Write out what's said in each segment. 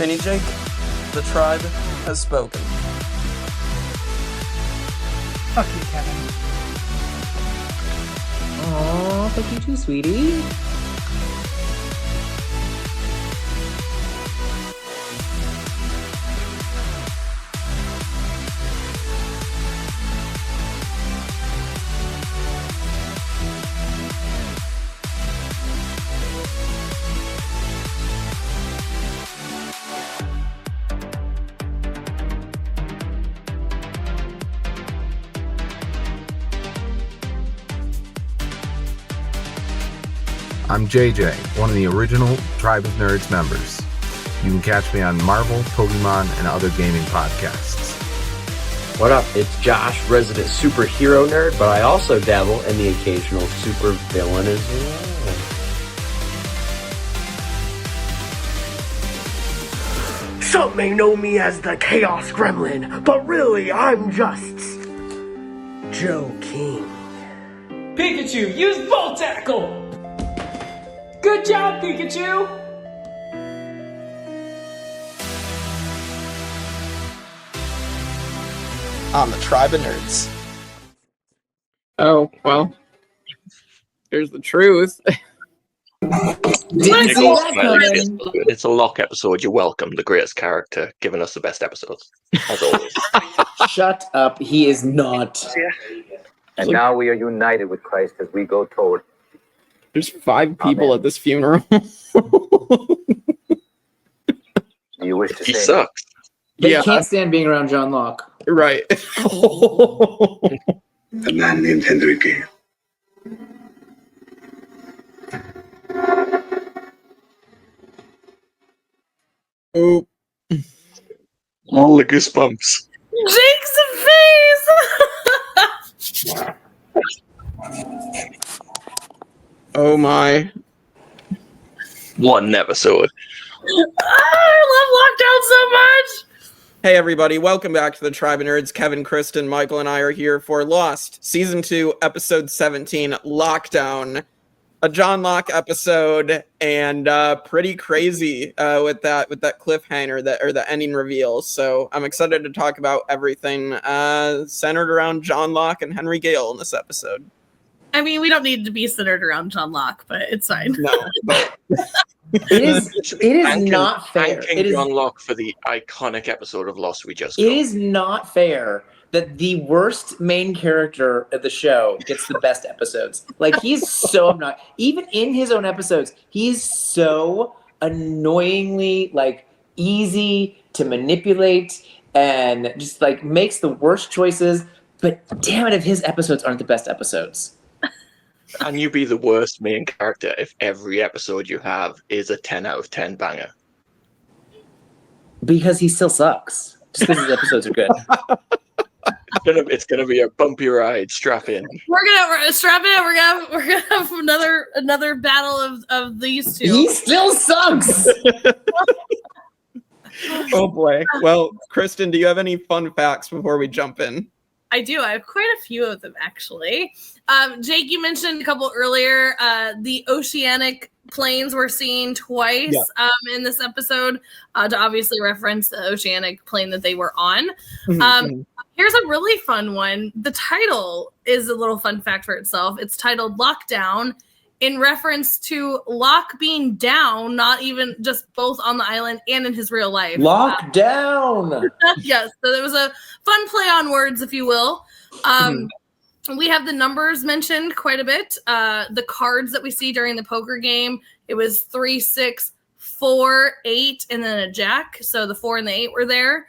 Penny Jake, the tribe has spoken. Fuck you, Kevin. Aw, fuck you too, sweetie. I'm JJ, one of the original Tribe of Nerds members. You can catch me on Marvel, Pokemon, and other gaming podcasts. What up? It's Josh, resident superhero nerd, but I also dabble in the occasional super villain as well. Some may know me as the Chaos Gremlin, but really I'm just Joe King. Pikachu, use Volt Tackle! Good job, Pikachu! On the Tribe of Nerds. Oh, well. Here's the truth. Didn't see that coming. It's a Locke episode. You're welcome. The greatest character, giving us the best episodes, as always. Shut up. He is not. And now we are united with Christ as we go toward. There's 5 people Amen. at this funeral. You wish to He say sucks. They can't stand being around John Locke. Right. A man named Henrique. Oh. All the goosebumps. Jake's face! Oh my. One episode. I love Lockdown so much! Hey everybody, welcome back to the Tribe of Nerds. Kevin, Kristin, Michael, and I are here for Lost, Season 2, Episode 17, Lockdown. A John Locke episode, and pretty crazy with that cliffhanger, or the ending reveal. So I'm excited to talk about everything centered around John Locke and Henry Gale in this episode. I mean, we don't need to be centered around John Locke, but it's fine. No, but It is not fair. Thanking John Locke for the iconic episode of Lost we just got. It is not fair that the worst main character of the show gets the best episodes. Like, he's so not even in his own episodes, he's so annoyingly like easy to manipulate and just like makes the worst choices. But damn it, if his episodes aren't the best episodes. Can you be the worst main character if every episode you have is a 10 out of 10 banger? Because he still sucks. Just because his episodes are good. It's gonna be a bumpy ride. Strap in. We're gonna strap in. We're gonna have another battle of these two. He still sucks. oh boy. Well, Kristin, do you have any fun facts before we jump in? I do. I have quite a few of them, actually. Jake, you mentioned a couple earlier. The oceanic planes were seen twice in this episode to obviously reference the oceanic plane that they were on. Here's a really fun one. The title is a little fun fact for itself. It's titled Lockdown, in reference to Locke being down, not even just both on the island and in his real life. Lockdown! Yes, so there was a fun play on words, if you will. We have the numbers mentioned quite a bit. The cards that we see during the poker game, it was 3, 6, 4, 8, and then a jack. So the 4 and the 8 were there.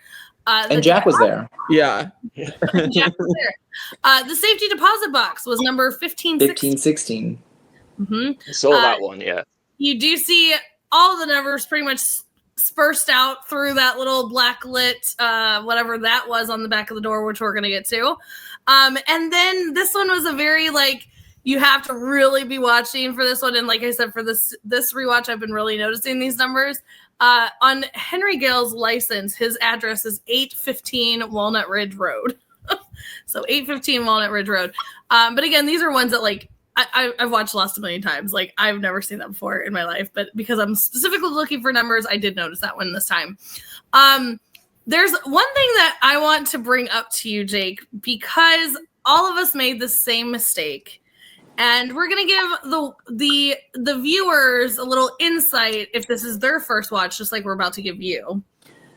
And Jack was there. Yeah. Jack was there. The safety deposit box was number 1516. 1516. I saw that one, yeah. You do see all the numbers pretty much dispersed out through that little black lit, whatever that was on the back of the door, which we're going to get to. And then this one was a very, like, you have to really be watching for this one. And like I said, for this rewatch, I've been really noticing these numbers. On Henry Gale's license, his address is 815 Walnut Ridge Road. So 815 Walnut Ridge Road. But again, these are ones that, like, I've watched Lost a million times. Like, I've never seen that before in my life, but because I'm specifically looking for numbers, I did notice that one this time. There's one thing that I want to bring up to you, Jake, because all of us made the same mistake. And we're going to give the viewers a little insight if this is their first watch, just like we're about to give you.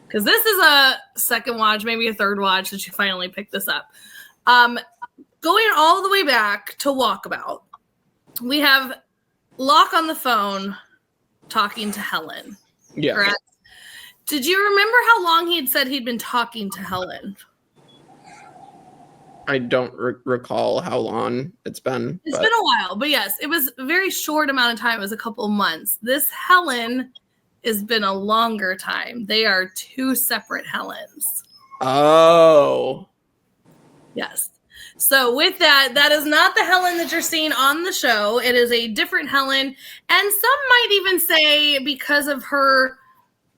Because this is a second watch, maybe a third watch that you finally picked this up. Going all the way back to Walkabout, we have Locke on the phone talking to Helen. Yeah. Correct? Did you remember how long he'd said he'd been talking to Helen? I don't recall how long it's been. It's been a while, but yes, it was a very short amount of time. It was a couple of months. This Helen has been a longer time. They are two separate Helens. Oh. Yes. So with that, that is not the Helen that you're seeing on the show. It is a different Helen. And some might even say because of her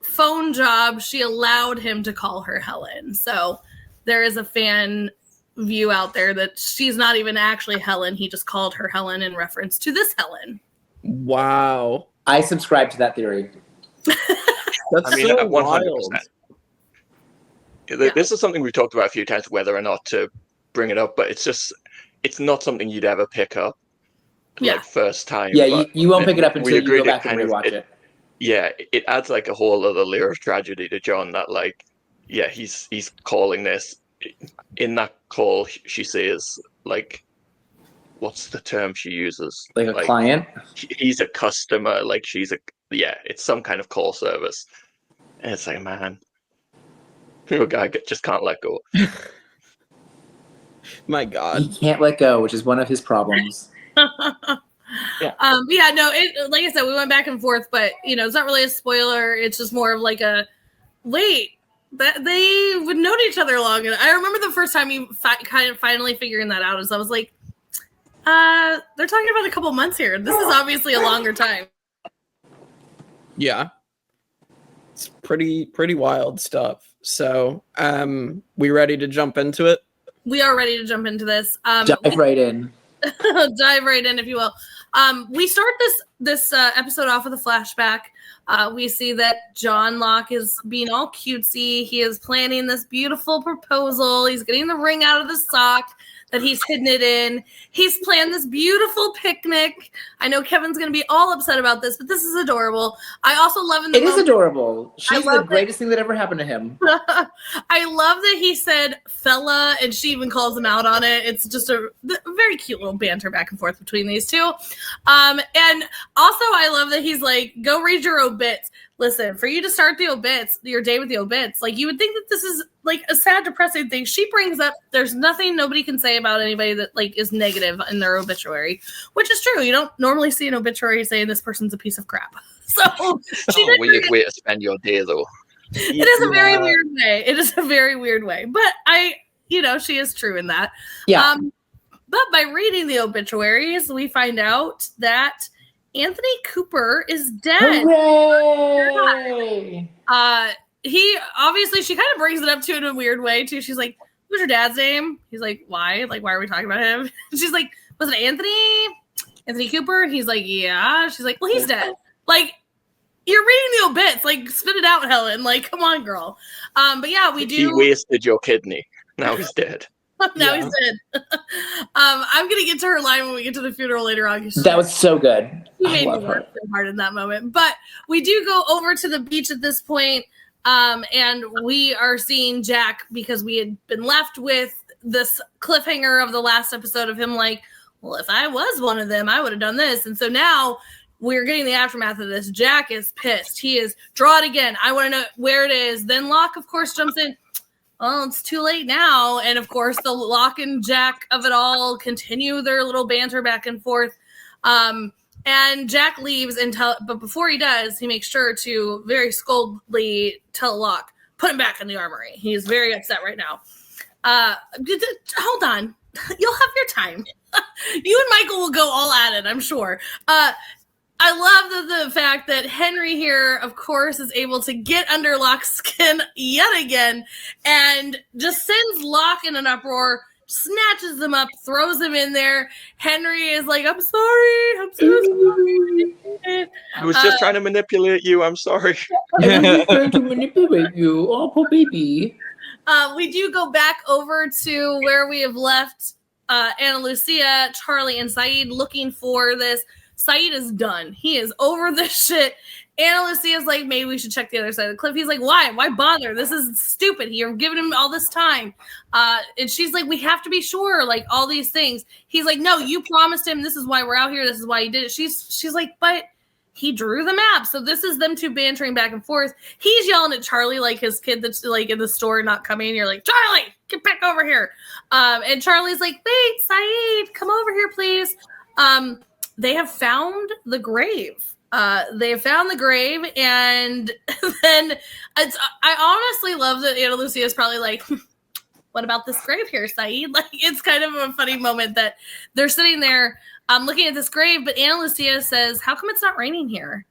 phone job, she allowed him to call her Helen. So there is a fan view out there that she's not even actually Helen. He just called her Helen in reference to this Helen. Wow. I subscribe to that theory. That's so 100%. wild. This is something we've talked about a few times, whether or not to bring it up, but it's not something you'd ever pick up like first time. Yeah, you won't pick it up until you go back and rewatch it. Yeah, it adds like a whole other layer of tragedy to John that like, yeah, he's calling this. In that call, she says, like, what's the term she uses? Like a client? He's a customer. Like, it's some kind of call service. And it's like, man, your guy just can't let go. My God. He can't let go, which is one of his problems. Like I said, we went back and forth, but, it's not really a spoiler. It's just more of like a, wait. That they would know each other long. And I remember the first time you kind of finally figuring that out is I was like, they're talking about a couple months here. This is obviously a longer time. Yeah. It's pretty wild stuff. So, we ready to jump into it? We are ready to jump into this. Dive right in. Dive right in, if you will. We start this episode off with a flashback. We see that John Locke is being all cutesy. He is planning this beautiful proposal. He's getting the ring out of the sock that he's hidden it in. He's planned this beautiful picnic. I know Kevin's going to be all upset about this, but this is adorable. I also love It is adorable. She's the greatest thing that ever happened to him. I love that he said fella, and she even calls him out on it. It's just a very cute little banter back and forth between these two. And also I love that he's like, go read your obits. Listen, for you to start your day with the obits, like you would think that this is like a sad, depressing thing. She brings up there's nothing nobody can say about anybody that like is negative in their obituary, which is true. You don't normally see an obituary saying this person's a piece of crap. So she did weird way to spend your day, though. It is a very weird way. It is a very weird way, but she is true in that. Yeah. But by reading the obituaries, we find out that Anthony Cooper is dead. Hooray! She kind of brings it up to him in a weird way too. She's like, "What's your dad's name?" He's like, "Why? Like, why are we talking about him?" She's like, "Was it Anthony Cooper?" And he's like, "Yeah." She's like, "Well, he's dead." Like, you're reading the obits. Like, spit it out, Helen. Like, come on, girl. But yeah, we do. He wasted your kidney. Now he's dead. Now he's dead. I'm gonna get to her line when we get to the funeral later on. That was so good. She made me work so hard in that moment. But we do go over to the beach at this point, and we are seeing Jack because we had been left with this cliffhanger of the last episode of him like, well, if I was one of them, I would have done this. And so now we're getting the aftermath of this. Jack is pissed. He is, draw it again. I want to know where it is. Then Locke, of course, jumps in. Well, it's too late now. And of course, the Locke and Jack of it all continue their little banter back and forth. And Jack leaves but before he does, he makes sure to very scoldly tell Locke, put him back in the armory. He's very upset right now. Hold on. You'll have your time. You and Michael will go all at it, I'm sure. I love the fact that Henry here, of course, is able to get under Locke's skin yet again and just sends Locke in an uproar, snatches him up, throws him in there. Henry is like, I'm sorry. I'm so sorry. I was just trying to manipulate you. I'm sorry. I was just trying to manipulate you. Oh, poor baby. We do go back over to where we have left Ana Lucia, Charlie, and Saeed looking for this. Saeed is done. He is over this shit. Ana Lucia's like, maybe we should check the other side of the cliff. He's like, why? Why bother? This is stupid. You're giving him all this time. And she's like, we have to be sure, like all these things. He's like, no, you promised him. This is why we're out here. This is why he did it. She's like, but he drew the map. So this is them two bantering back and forth. He's yelling at Charlie like his kid that's like in the store not coming. You're like, Charlie, get back over here. And Charlie's like, wait, Saeed, come over here, please. They have found the grave. They have found the grave, and then I honestly love that Ana Lucia is probably like, what about this grave here, Saeed? Like, it's kind of a funny moment that they're sitting there looking at this grave, but Ana Lucia says, how come it's not raining here?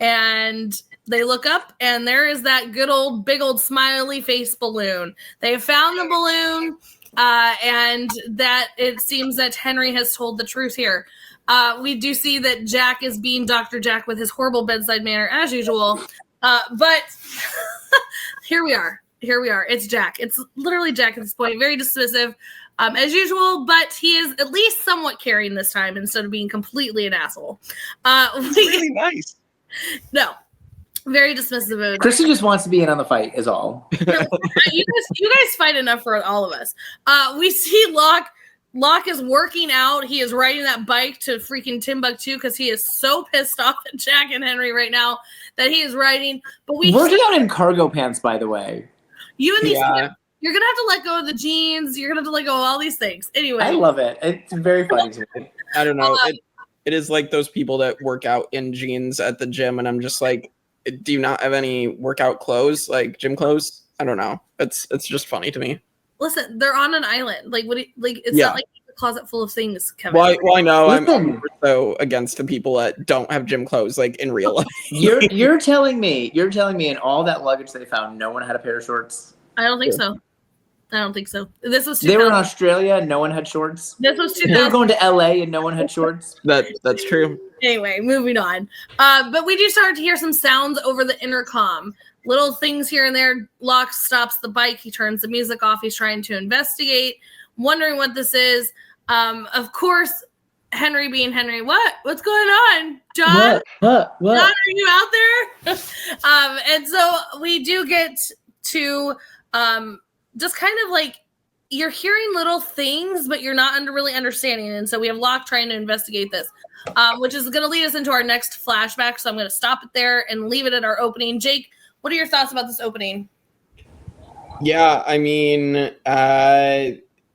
And they look up, and there is that good old, big old smiley face balloon. They have found the balloon, and that it seems that Henry has told the truth here. We do see that Jack is being Dr. Jack with his horrible bedside manner as usual. But here we are. It's Jack. It's literally Jack at this point. Very dismissive as usual, but he is at least somewhat caring this time instead of being completely an asshole. Really nice. No. Very dismissive of Kristin just wants to be in on the fight is all. you guys fight enough for all of us. We see Locke is working out. He is riding that bike to freaking Timbuktu because he is so pissed off at Jack and Henry right now that he is riding. But working out in cargo pants, by the way. You and these kids, you're gonna have to let go of the jeans. You're gonna have to let go of all these things. Anyway, I love it. It's very funny to me. I don't know. It is like those people that work out in jeans at the gym, and I'm just like, do you not have any workout clothes, like gym clothes? I don't know. It's just funny to me. Listen, they're on an island. Like, it's not like a closet full of things, Kevin. Well, I know. I'm so against the people that don't have gym clothes, like in real life. You're telling me in all that luggage they found, no one had a pair of shorts? I don't think so. This was 2000. They were in Australia and no one had shorts. This was 2000. They were going to LA and no one had shorts. That's true. Anyway, moving on. But we do start to hear some sounds over the intercom. Little things here and there. Locke stops the bike. He turns the music off. He's trying to investigate, wondering what this is. Of course, Henry being Henry. What's going on, John? What? John, are you out there? And so we do get to just kind of like, you're hearing little things, but you're not really understanding. And so we have Locke trying to investigate this, which is going to lead us into our next flashback. So I'm going to stop it there and leave it at our opening. Jake, what are your thoughts about this opening? Yeah, I mean,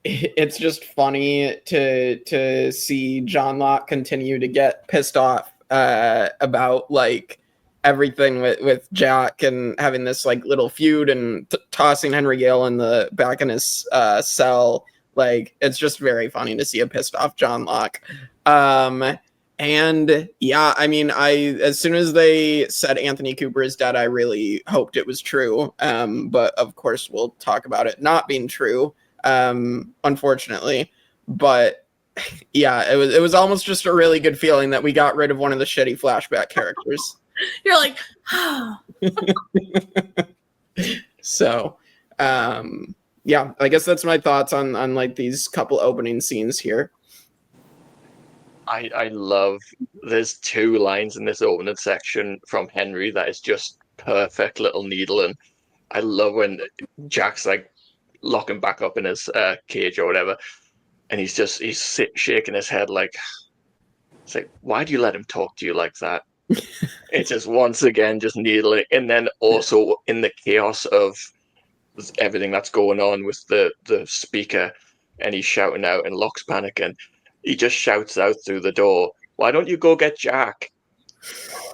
it's just funny to see John Locke continue to get pissed off about like everything with Jack and having this like little feud and tossing Henry Gale in the back in his cell. Like, it's just very funny to see a pissed off John Locke. And yeah, I mean, as soon as they said Anthony Cooper is dead, I really hoped it was true. But of course, we'll talk about it not being true, unfortunately. But yeah, it was almost just a really good feeling that we got rid of one of the shitty flashback characters. You're like, oh. So, yeah, I guess that's my thoughts on like these couple opening scenes here. I love, there's two lines in this opening section from Henry that is just perfect little needling. I love when Jack's like locking back up in his cage or whatever, and he's shaking his head like, it's like, why do you let him talk to you like that? It's just once again just needling. And then also in the chaos of everything that's going on with the speaker, and he's shouting out and Locke's panicking. He just shouts out through the door, why don't you go get Jack?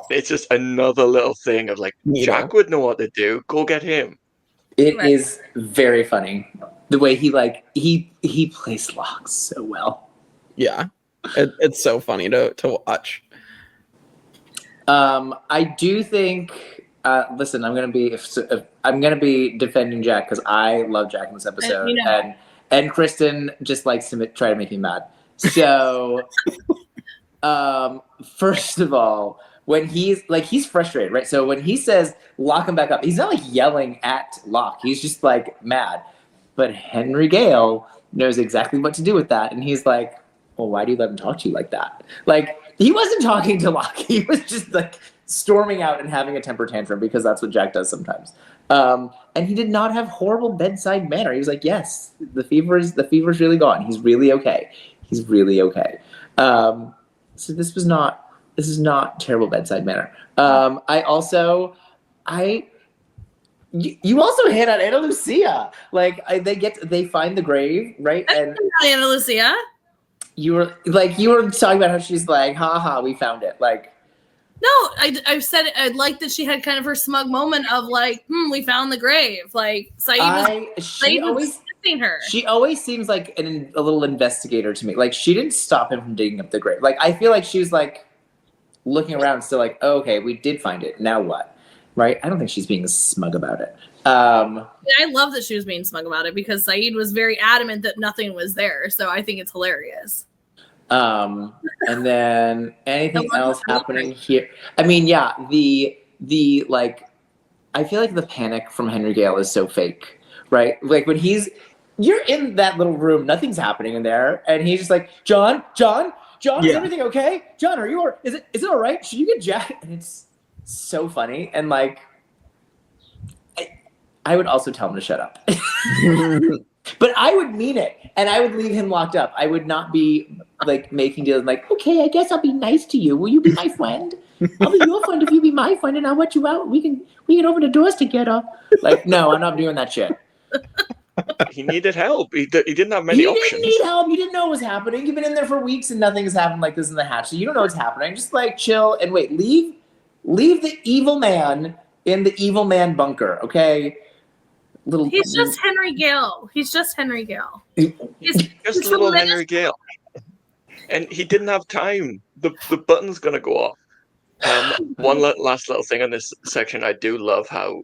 It's just another little thing of like, Jack would know what to do. Go get him. It is very funny. The way he plays Locke so well. Yeah. It's so funny to watch. I do think, listen, I'm going to be defending Jack because I love Jack in this episode. And Kristin just likes to try to make me mad. So, first of all, when he's frustrated, right? So when he says, lock him back up, he's not like yelling at Locke. He's just like mad. But Henry Gale knows exactly what to do with that. And he's like, well, why do you let him talk to you like that? Like, he wasn't talking to Locke. He was just like storming out and having a temper tantrum because that's what Jack does sometimes. And he did not have horrible bedside manner. He was like, yes, the fever's really gone. He's really okay. He's really okay. So this is not terrible bedside manner. You also hit on Ana Lucia. Like they find the grave, right? And Ana Lucia. You were talking about how she's like, haha, we found it. Like, no, I've said it. I like that she had kind of her smug moment of like, we found the grave. Like Saeed was missing her. She always seems like a little investigator to me. Like she didn't stop him from digging up the grave. Like I feel like she was like looking around, still like, oh, okay, we did find it. Now what? Right? I don't think she's being smug about it. I love that she was being smug about it because Saeed was very adamant that nothing was there. So I think it's hilarious. And then anything else happening here? I mean, yeah, the like, I feel like the panic from Henry Gale is so fake, right? Like when you're in that little room, nothing's happening in there, and he's just like, John, is everything okay? John, is it all right? Should you get Jack? And it's so funny, and like, I would also tell him to shut up. But I would mean it, and I would leave him locked up. I would not be like making deals like, okay, I guess I'll be nice to you. Will you be my friend? I'll be your friend if you be my friend, and I'll let you out. We can open the doors together. Like, no, I'm not doing that shit. He needed help. He didn't have many options. He didn't need help. You didn't know what was happening. You've been in there for weeks, and nothing has happened like this in the hatch. So you don't know what's happening. Just like chill and wait. Leave the evil man in the evil man bunker, okay? He's just Henry Gale. He's just Henry Gale. He's just little Henry Gale. And he didn't have time. The button's going to go off. One last little thing on this section. I do love how,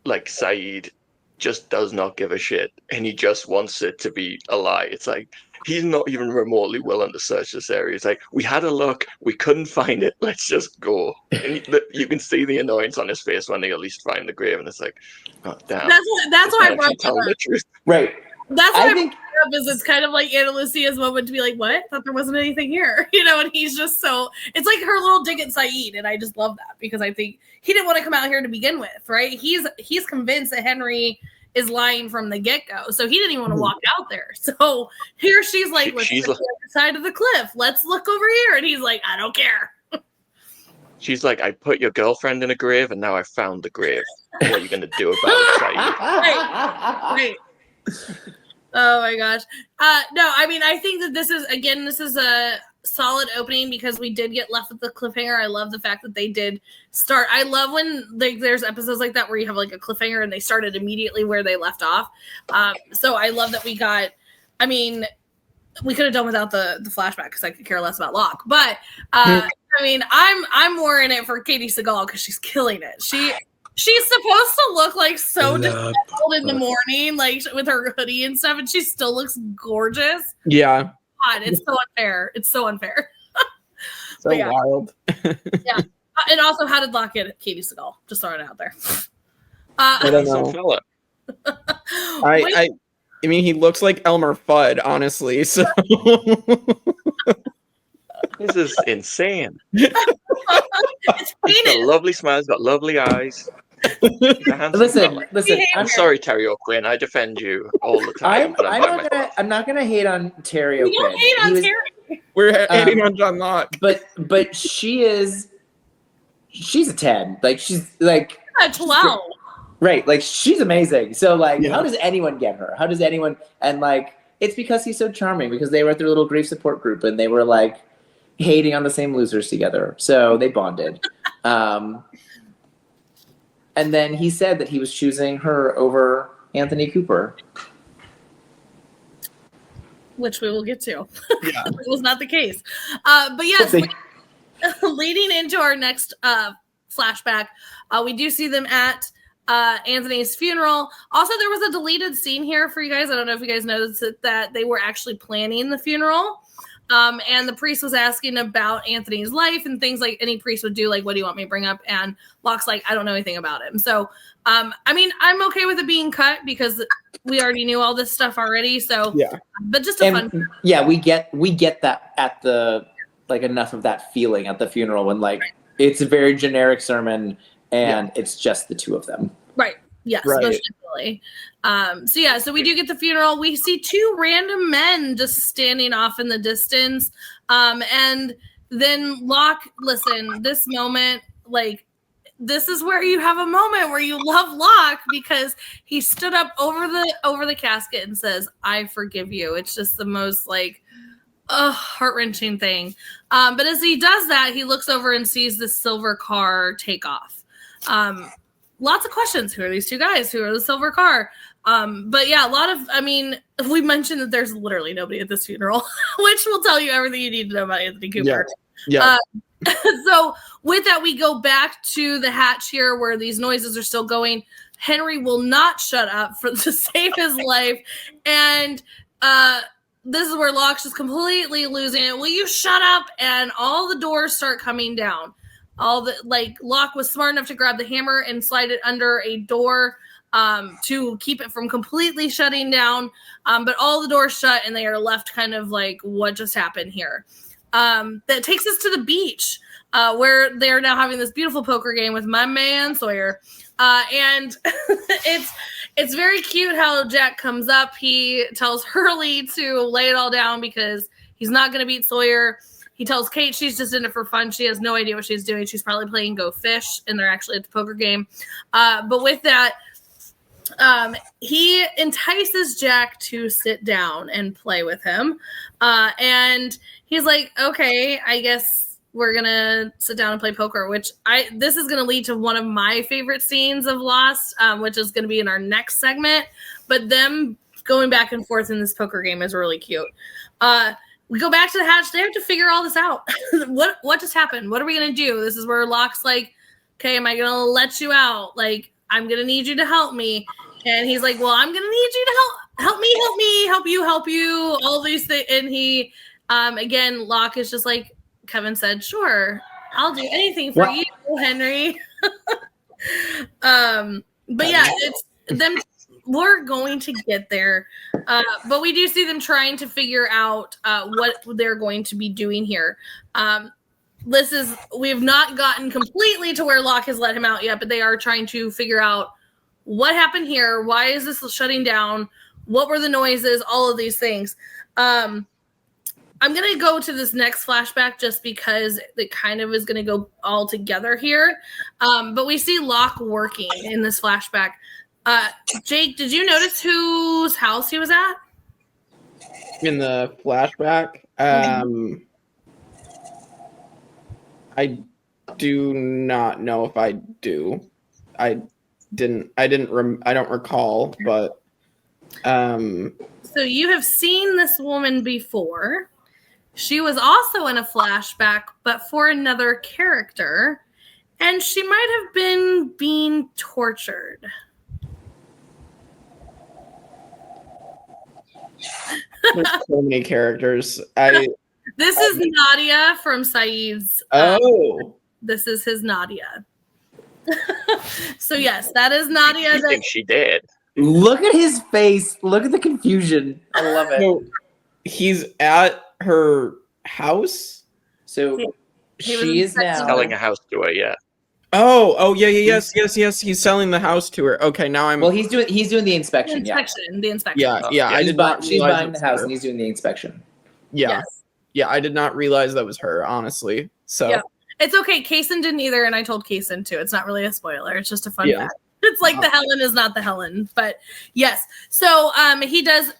like, Saeed just does not give a shit. And he just wants it to be a lie. It's like, he's not even remotely willing to search this area. It's like, we had a look. We couldn't find it. Let's just go. And you can see the annoyance on his face when they at least find the grave. And it's like, oh, damn. That's why I brought it up. The truth. Right. That's what I think up is it's kind of like Ana Lucia's moment to be like, what? I thought there wasn't anything here. And he's just so, it's like her little dig at Saeed. And I just love that because I think he didn't want to come out here to begin with, right? He's convinced that Henry is lying from the get-go. So he didn't even want to walk out there. So here she's like, let's look at the side of the cliff. Let's look over here. And he's like, I don't care. She's like, I put your girlfriend in a grave and now I found the grave. What are you going to do about it, Saeed? Right. Oh my gosh. No, I mean, I think that this is a solid opening because we did get left with the cliffhanger. I love the fact that they did start. I love when there's episodes like that where you have like a cliffhanger and they started immediately where they left off. So I love that we got, I mean, we could have done without the flashback because I could care less about Locke. But I mean, I'm more in it for Katie Sagal because she's killing it. She's supposed to look like so disheveled in the morning, like with her hoodie and stuff, and she still looks gorgeous. Yeah. God, it's so unfair. It's so unfair. So wild. Yeah. And also, how did Locke get Katie Sagal? Just throwing it out there. I don't know. I mean, he looks like Elmer Fudd, honestly. So this is insane. It's he's got a lovely smile. He's got lovely eyes. Listen. I'm sorry, Terry O'Quinn. I defend you all the time. I'm not gonna hate on Terry O'Quinn. We don't hate on Terry. We're hating on John Locke. But she's a 10. Like she's like a 12. Right. Like she's amazing. So like, how does anyone get her? How does anyone? And like, it's because he's so charming. Because they were at their little grief support group and they were like hating on the same losers together. So they bonded. And then he said that he was choosing her over Anthony Cooper. Which we will get to. Yeah. It was not the case. But yes, leading into our next flashback, we do see them at Anthony's funeral. Also, there was a deleted scene here for you guys. I don't know if you guys noticed that they were actually planning the funeral. And the priest was asking about Anthony's life and things like any priest would do, like, what do you want me to bring up? And Locke's like, I don't know anything about him. So, I mean, I'm okay with it being cut because we already knew all this stuff already. So, yeah. But just a fun. Yeah, we get that at the, like, enough of that feeling at the funeral when, like, it's a very generic sermon and it's just the two of them. Right. Yes, right. most definitely. So we do get the funeral. We see two random men just standing off in the distance. And then Locke, listen, this moment, like, this is where you have a moment where you love Locke because he stood up over the casket and says, I forgive you. It's just the most, like, heart-wrenching thing. But as he does that, he looks over and sees the silver car take off. Lots of questions. Who are these two guys? Who are the silver car? But yeah, we mentioned that there's literally nobody at this funeral, which will tell you everything you need to know about Anthony Cooper. Yeah. So with that, we go back to the hatch here where these noises are still going. Henry will not shut up to save his life. And this is where Locke's just completely losing it. Will you shut up? And all the doors start coming down. Locke was smart enough to grab the hammer and slide it under a door to keep it from completely shutting down. But all the doors shut and they are left kind of like, what just happened here? That takes us to the beach where they're now having this beautiful poker game with my man Sawyer. And it's very cute how Jack comes up. He tells Hurley to lay it all down because he's not going to beat Sawyer. He tells Kate she's just in it for fun. She has no idea what she's doing. She's probably playing Go Fish, and they're actually at the poker game. But with that, he entices Jack to sit down and play with him. And he's like, okay, I guess we're going to sit down and play poker, this is going to lead to one of my favorite scenes of Lost, which is going to be in our next segment. But them going back and forth in this poker game is really cute. We go back to the hatch. They have to figure all this out. What just happened? What are we going to do? This is where Locke's like, okay, am I going to let you out? Like, I'm going to need you to help me. And he's like, well, I'm going to need you to help me, help you, all these things. And he, again, Locke is just like Kevin said, sure, I'll do anything for you, Henry. But yeah, it's them. We're going to get there. But we do see them trying to figure out what they're going to be doing here. We have not gotten completely to where Locke has let him out yet, but they are trying to figure out what happened here. Why is this shutting down? What were the noises? All of these things. I'm going to go to this next flashback just because it kind of is going to go all together here. But we see Locke working in this flashback. Jake, did you notice whose house he was at? In the flashback? I do not know if I do. I don't recall, but So you have seen this woman before. She was also in a flashback, but for another character, and she might have been being tortured. There's so many characters. This is Nadia from Saeed's. This is his Nadia. So yes, that is Nadia. I think she did. Look at his face. Look at the confusion. I love it. So he's at her house. So she is now selling a house to her. Yeah. Oh, yes. He's selling the house to her. Okay, now I'm. Well, he's doing the inspection. The inspection. Yeah. She's buying the house, and he's doing the inspection. Yeah. Yes. Yeah, I did not realize that was her, honestly. So yeah. It's okay. Kaysen didn't either, and I told Kaysen too. It's not really a spoiler. It's just a fun fact. It's like the Helen is not the Helen, but yes. So he does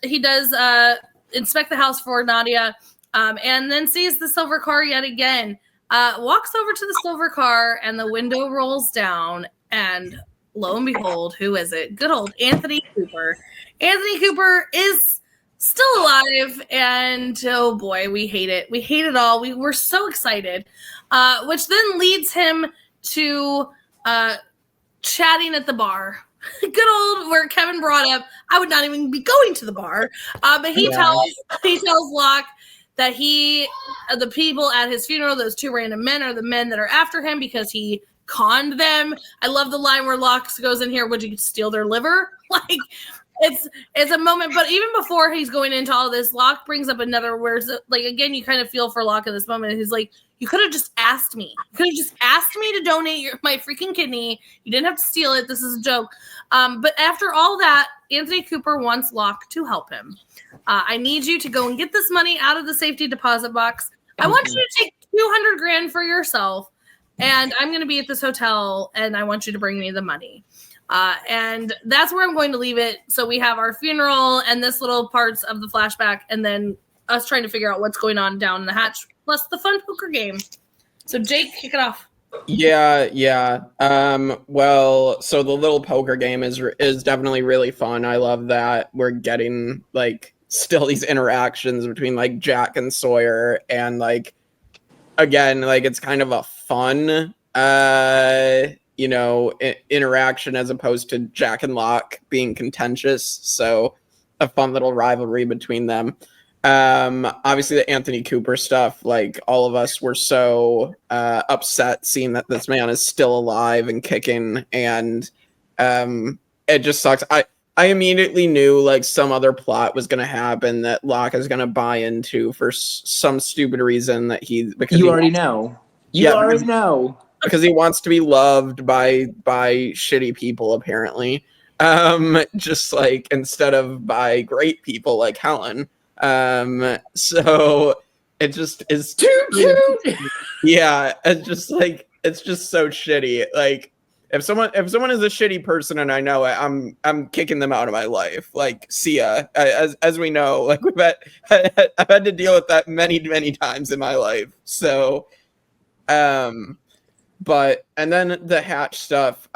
inspect the house for Nadia, and then sees the silver car yet again. Walks over to the silver car, and the window rolls down, and lo and behold, who is it? Good old Anthony Cooper. Anthony Cooper is still alive, and oh boy, we hate it. We hate it all. We were so excited, which then leads him to chatting at the bar. Good old where Kevin brought up, I would not even be going to the bar. But he tells Locke that the people at his funeral, those 2 random men, are the men that are after him because he conned them. I love the line where Locke goes in here, would you steal their liver? Like, it's a moment. But even before he's going into all this, Locke brings up another word. Like, again, you kind of feel for Locke in this moment. He's like, you could have just asked me. You could have just asked me to donate my freaking kidney. You didn't have to steal it. This is a joke. But after all that, Anthony Cooper wants Locke to help him. I need you to go and get this money out of the safety deposit box. I want you to take $200,000 for yourself, and I'm going to be at this hotel, and I want you to bring me the money. And that's where I'm going to leave it. So we have our funeral and this little parts of the flashback, and then us trying to figure out what's going on down in the hatch, plus the fun poker game. So Jake, kick it off. Yeah. Well, so the little poker game is definitely really fun. I love that we're getting like still these interactions between like Jack and Sawyer, and like again, like it's kind of a fun interaction as opposed to Jack and Locke being contentious. So a fun little rivalry between them. Obviously the Anthony Cooper stuff, like all of us were so upset seeing that this man is still alive and kicking, and it just sucks. I immediately knew like some other plot was going to happen that Locke is going to buy into for some stupid reason that because you already know. You already know. Because he wants to be loved by shitty people, apparently. Just like instead of by great people like Helen. So it just is too yeah, it's just so shitty. Like if someone is a shitty person and I know it, I'm kicking them out of my life. Like, see ya. As we know, like I've had to deal with that many times in my life. So but and then the hatch stuff,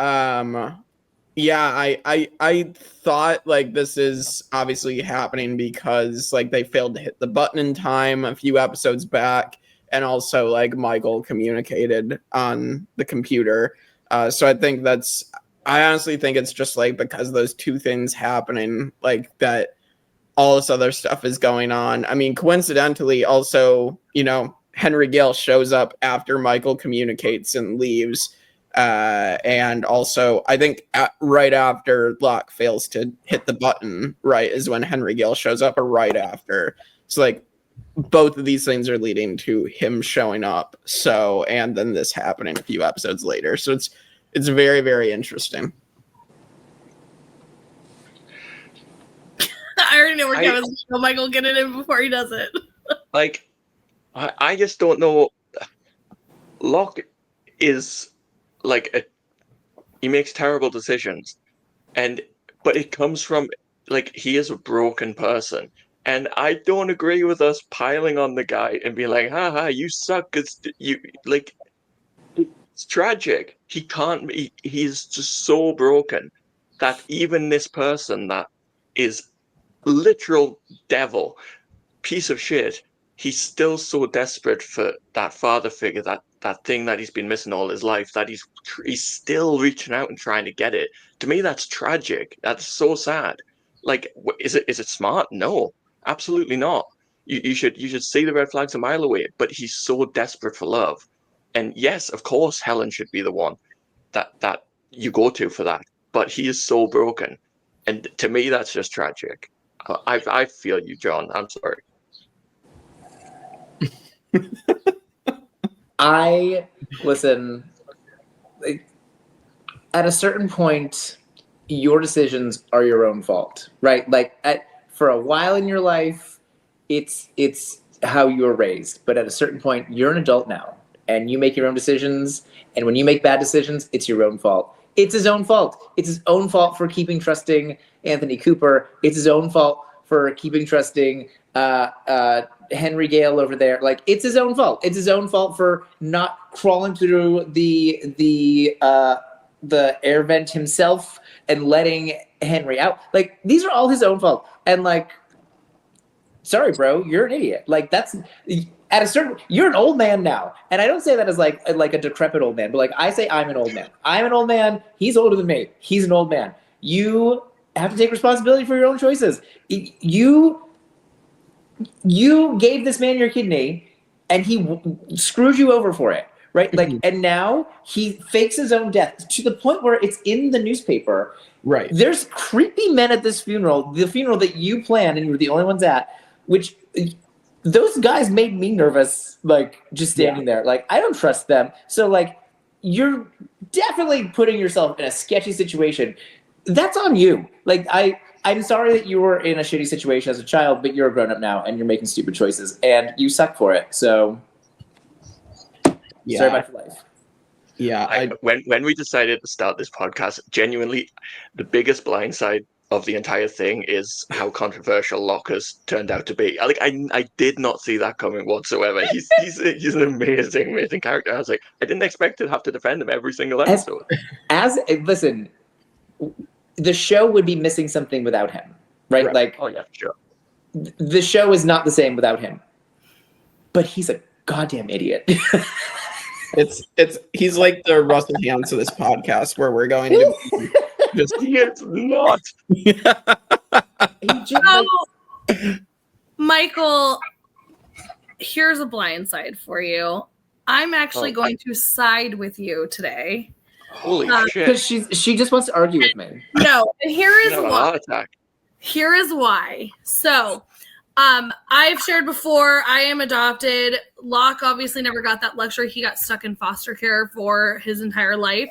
yeah, I thought like this is obviously happening because like they failed to hit the button in time a few episodes back, and also like Michael communicated on the computer. So I honestly think it's just like because those two things happening, like that all this other stuff is going on. I mean, coincidentally, also, Henry Gale shows up after Michael communicates and leaves. And also, I think right after Locke fails to hit the button, right, is when Henry Gale shows up, or right after. So, like, both of these things are leading to him showing up. So, and then this happening a few episodes later. So it's very, very interesting. I already know where Kevin's going. Michael, get it in before he does it. Like, I just don't know. Locke is like he makes terrible decisions, but it comes from like he is a broken person, and I don't agree with us piling on the guy and being like, haha, you suck, because you like it's tragic. He's just so broken that even this person that is literal devil piece of shit, he's still so desperate for that father figure, that thing that he's been missing all his life, that he's still reaching out and trying to get it. To me, that's tragic. That's so sad. Like, is it smart? No, absolutely not. You should see the red flags a mile away. But he's so desperate for love, and yes, of course, Helen should be the one that you go to for that. But he is so broken, and to me, that's just tragic. I feel you, John. I'm sorry. Listen, like, at a certain point, your decisions are your own fault, right? Like for a while in your life, it's how you were raised. But at a certain point, you're an adult now, and you make your own decisions. And when you make bad decisions, it's your own fault. It's his own fault. It's his own fault for keeping trusting Anthony Cooper. It's his own fault for keeping trusting Henry Gale over there. Like, it's his own fault. It's his own fault for not crawling through the air vent himself and letting Henry out. Like, these are all his own fault. And like, sorry, bro, you're an idiot. Like, at a certain, you're an old man now, and I don't say that as like a decrepit old man, but like I say I'm an old man. I'm an old man. He's older than me. He's an old man. You have to take responsibility for your own choices. You gave this man your kidney, and he screwed you over for it, right? Like, and now he fakes his own death to the point where it's in the newspaper. Right. There's creepy men at this funeral, the funeral that you planned and you were the only ones at, which those guys made me nervous, like, just standing there. Like, I don't trust them. So, like, you're definitely putting yourself in a sketchy situation. That's on you. Like, I'm sorry that you were in a shitty situation as a child, but you're a grown-up now, and you're making stupid choices, and you suck for it. So, sorry about your life. Yeah. When we decided to start this podcast, genuinely, the biggest blindside of the entire thing is how controversial Locke has turned out to be. Like, I did not see that coming whatsoever. He's an amazing character. I was like, I didn't expect to have to defend him every single episode. Listen, the show would be missing something without him, right? Like, oh yeah, sure. The show is not the same without him. But he's a goddamn idiot. He's like the Russell Hams of this podcast, where we're going to just it's not. Michael, here's a blind side for you. I'm actually going to side with you today. Holy shit! Because she just wants to argue with me. No, and here is why. Heart attack. Here is why. So, I've shared before, I am adopted. Locke obviously never got that luxury. He got stuck in foster care for his entire life.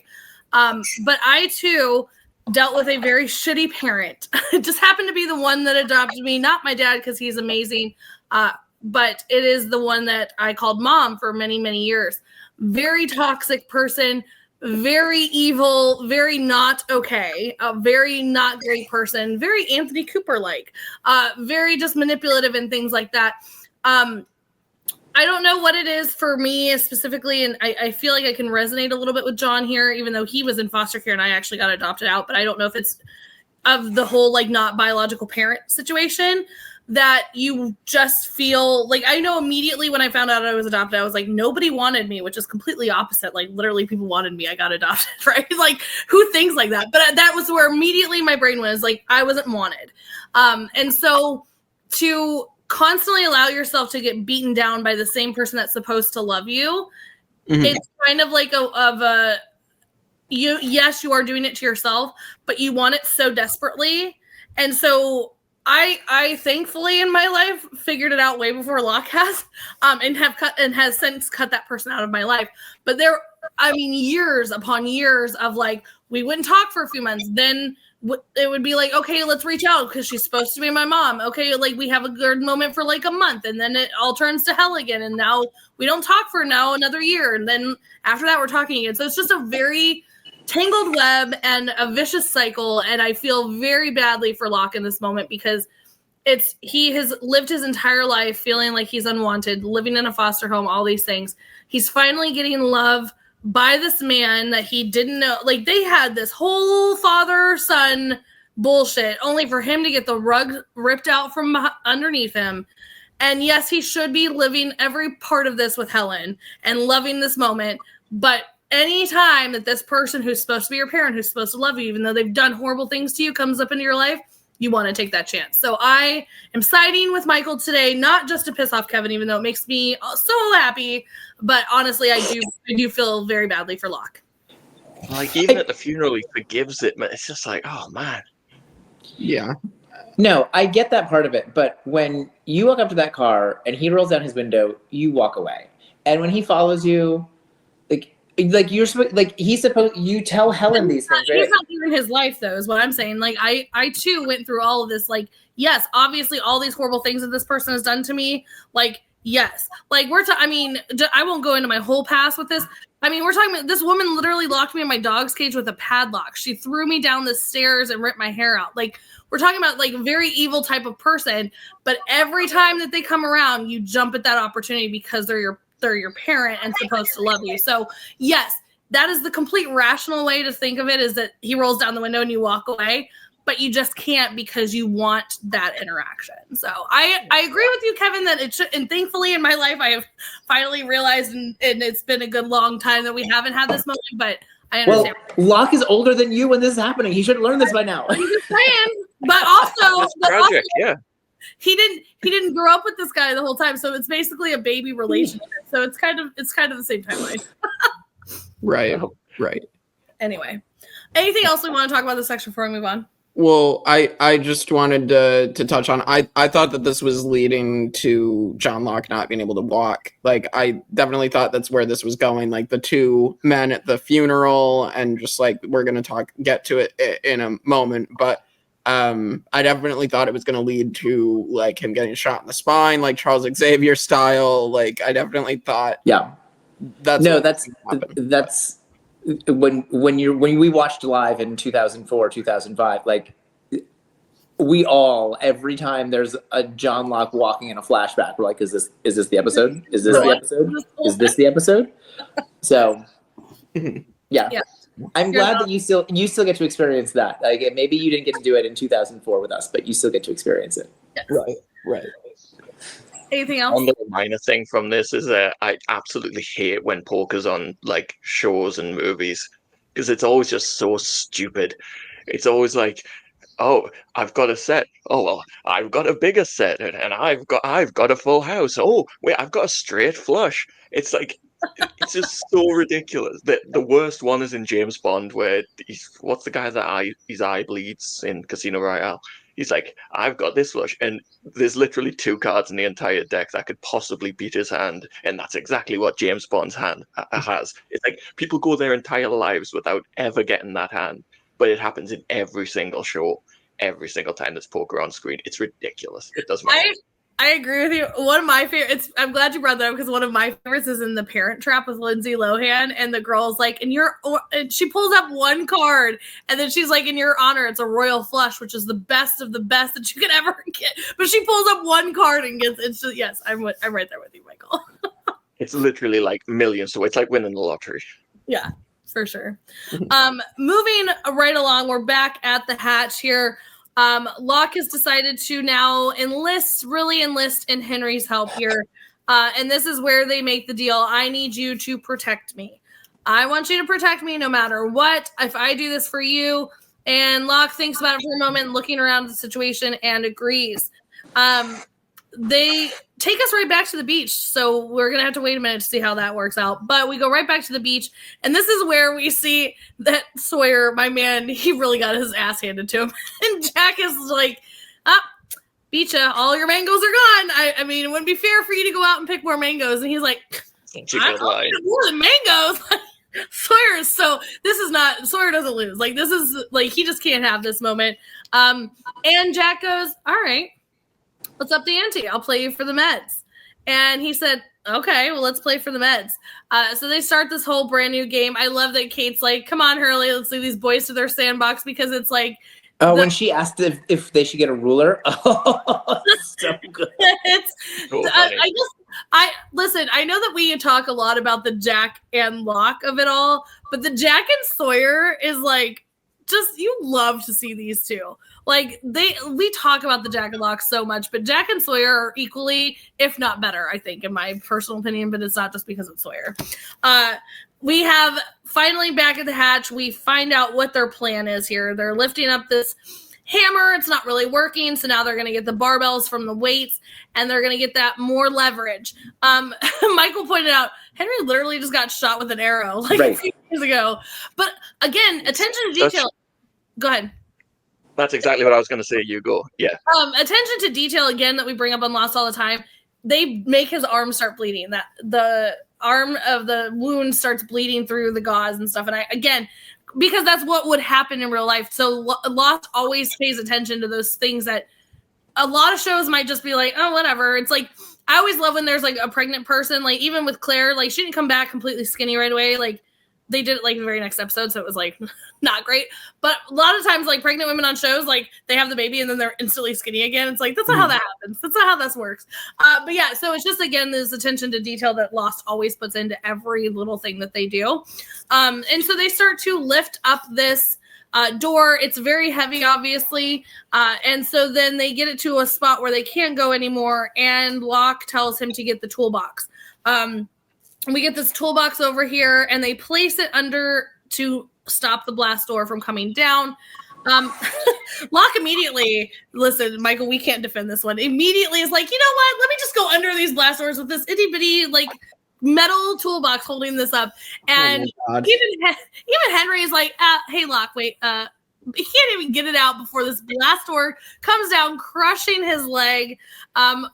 But I, too, dealt with a very shitty parent. It just happened to be the one that adopted me, not my dad, because he's amazing. But it is the one that I called mom for many, many years. Very toxic person. Very evil, very not okay, a very not great person, very Anthony Cooper-like, very just manipulative and things like that. I don't know what it is for me specifically, and I feel like I can resonate a little bit with John here, even though he was in foster care and I actually got adopted out, but I don't know if it's of the whole like not biological parent situation that you just feel like. I know immediately when I found out I was adopted, I was like, nobody wanted me, which is completely opposite. Like, literally people wanted me. I got adopted, right? Like, who thinks like that? But that was where immediately my brain was like, I wasn't wanted. And so to constantly allow yourself to get beaten down by the same person that's supposed to love you, it's kind of like yes, you are doing it to yourself, but you want it so desperately. And so I thankfully in my life figured it out way before Locke has, and has since cut that person out of my life. But years upon years of like, we wouldn't talk for a few months. Then it would be like, okay, let's reach out because she's supposed to be my mom. Okay, like we have a good moment for like a month, and then it all turns to hell again. And now we don't talk for another year. And then after that, we're talking again. So it's just a very tangled web and a vicious cycle, and I feel very badly for Locke in this moment because he has lived his entire life feeling like he's unwanted, living in a foster home, all these things. He's finally getting love by this man that he didn't know. Like, they had this whole father-son bullshit only for him to get the rug ripped out from underneath him. And yes, he should be living every part of this with Helen and loving this moment, but any time that this person who's supposed to be your parent, who's supposed to love you, even though they've done horrible things to you, comes up into your life, you want to take that chance. So I am siding with Michael today, not just to piss off Kevin, even though it makes me so happy, but honestly, I do feel very badly for Locke. Like, even at the funeral, he forgives it, but it's just like, oh man. Yeah. No, I get that part of it, but when you walk up to that car and he rolls down his window, you walk away. And when he follows you, like you're supposed, like he's supposed, you tell Helen these things, right? He's not living his life, though, is what I'm saying. Like, I too went through all of this. Like, yes, obviously, all these horrible things that this person has done to me. Like, yes, like I won't go into my whole past with this. I mean, we're talking about this woman literally locked me in my dog's cage with a padlock. She threw me down the stairs and ripped my hair out. Like, we're talking about like a very evil type of person. But every time that they come around, you jump at that opportunity because they're your parent and supposed to love you. So yes, that is the complete rational way to think of it, is that he rolls down the window and you walk away. but you just can't because you want that interaction. So I agree with you, Kevin, that it should, and thankfully in my life I have finally realized, and it's been a good long time that we haven't had this moment, but I understand. Well, Locke is older than you when this is happening. He should have learned this by now. I'm just saying, but also, tragic, yeah. He didn't grow up with this guy the whole time, so it's basically a baby relationship. So it's kind of the same timeline. Right. Anyway, anything else we want to talk about this section before we move on? Well, I just wanted to touch on, I thought that this was leading to John Locke not being able to walk. Like, I definitely thought that's where this was going. Like, the two men at the funeral, and just like, we're going to get to it in a moment. But I definitely thought it was going to lead to like him getting shot in the spine, like Charles Xavier style. Like, I definitely thought. Yeah. That's when we watched live in 2004, 2005, like we all, every time there's a John Locke walking in a flashback, we're like, is this the episode? Is this the episode? Is this the episode? So yeah. I'm glad that you still get to experience that. Like, maybe you didn't get to do it in 2004 with us, but you still get to experience it. Yes. Right. Anything else? One little minor thing from this is that I absolutely hate when poker's on like shows and movies, because it's always just so stupid. It's always like, oh, I've got a set. Oh well, I've got a bigger set, and I've got a full house. Oh wait, I've got a straight flush. It's like, it's just so ridiculous. The worst one is in James Bond, where what's the guy that his eye bleeds in Casino Royale? He's like, I've got this flush, and there's literally 2 cards in the entire deck that could possibly beat his hand, and that's exactly what James Bond's hand has. It's like, people go their entire lives without ever getting that hand, but it happens in every single show, every single time there's poker on screen. It's ridiculous. It doesn't matter. I agree with you. One of my favorites, I'm glad you brought that up, because one of my favorites is in The Parent Trap with Lindsay Lohan, and the girl's like, and she pulls up one card, and then she's like, in your honor, it's a royal flush, which is the best of the best that you could ever get. But she pulls up one card and gets, it's just, yes, I'm right there with you, Michael. It's literally like millions, so it's like winning the lottery. Yeah, for sure. Moving right along, we're back at the hatch here. Locke has decided to now enlist in Henry's help here. And this is where they make the deal. I need you to protect me. I want you to protect me no matter what. If I do this for you. And Locke thinks about it for a moment, looking around the situation, and agrees. They take us right back to the beach. So we're going to have to wait a minute to see how that works out. But we go right back to the beach. And this is where we see that Sawyer, my man, he really got his ass handed to him. And Jack is like, Beacha, all your mangoes are gone. I mean, it wouldn't be fair for you to go out and pick more mangoes. And he's like, I don't more than mangoes. Sawyer is Sawyer doesn't lose. Like, this is like, he just can't have this moment. And Jack goes, all right. What's up the ante? I'll play you for the meds. And he said, okay, well, let's play for the meds. So they start this whole brand new game. I love that Kate's like, come on, Hurley, let's do these boys to their sandbox, because it's like. When she asked if they should get a ruler. Oh, so good. Listen, I know that we talk a lot about the Jack and Locke of it all, but the Jack and Sawyer is like, just, you love to see these two. Like, we talk about the Jack and Locke so much, but Jack and Sawyer are equally, if not better, I think, in my personal opinion, but it's not just because it's Sawyer. We have finally back at the hatch, we find out what their plan is here. They're lifting up this hammer. It's not really working. So now they're going to get the barbells from the weights, and they're going to get that more leverage. Michael pointed out, Henry literally just got shot with an arrow like a few years ago. But again, attention to detail. Go ahead. That's exactly what I was going to say. You go. Yeah. Attention to detail again that we bring up on Lost all the time. They make his arm start bleeding. That the arm of the wound starts bleeding through the gauze and stuff. And because that's what would happen in real life. So Lost always pays attention to those things that a lot of shows might just be like, oh, whatever. It's like, I always love when there's like a pregnant person, like even with Claire, like she didn't come back completely skinny right away. Like they did it like the very next episode. So it was like not great. But a lot of times like pregnant women on shows, like they have the baby and then they're instantly skinny again. It's like, that's not how that happens. That's not how this works. But yeah, so it's just, again, this attention to detail that Lost always puts into every little thing that they do. And so they start to lift up this door. It's very heavy, obviously. And so then they get it to a spot where they can't go anymore. And Locke tells him to get the toolbox. We get this toolbox over here and they place it under to stop the blast door from coming down. Locke immediately, listen, Michael, we can't defend this one. Immediately is like, you know what? Let me just go under these blast doors with this itty bitty like metal toolbox holding this up. And even Henry is like, hey, Locke, wait, he can't even get it out before this blast door comes down, crushing his leg.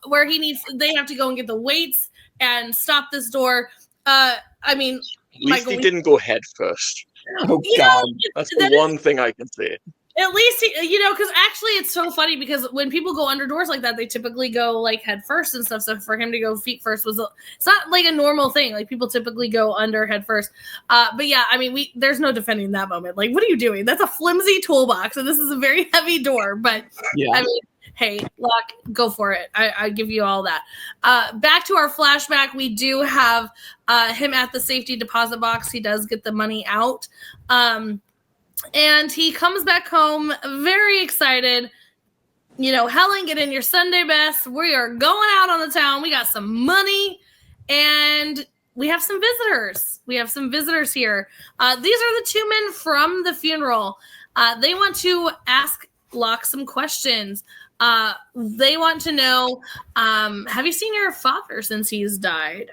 Where they have to go and get the weights and stop this door. I mean, at least Michael, he didn't go head first. Oh God, that's the one thing I can say. At least because actually it's so funny because when people go under doors like that, they typically go like head first and stuff. So for him to go feet first it's not like a normal thing. Like people typically go under head first. But yeah, I mean, there's no defending that moment. Like, what are you doing? That's a flimsy toolbox, and this is a very heavy door. But yeah, I mean, hey, Locke, go for it. I give you all that. Back to our flashback, we do have him at the safety deposit box. He does get the money out. And he comes back home very excited. Helen, get in your Sunday best. We are going out on the town. We got some money. And we have some visitors. Here. These are the two men from the funeral. They want to ask Locke some questions. They want to know, have you seen your father since he's died?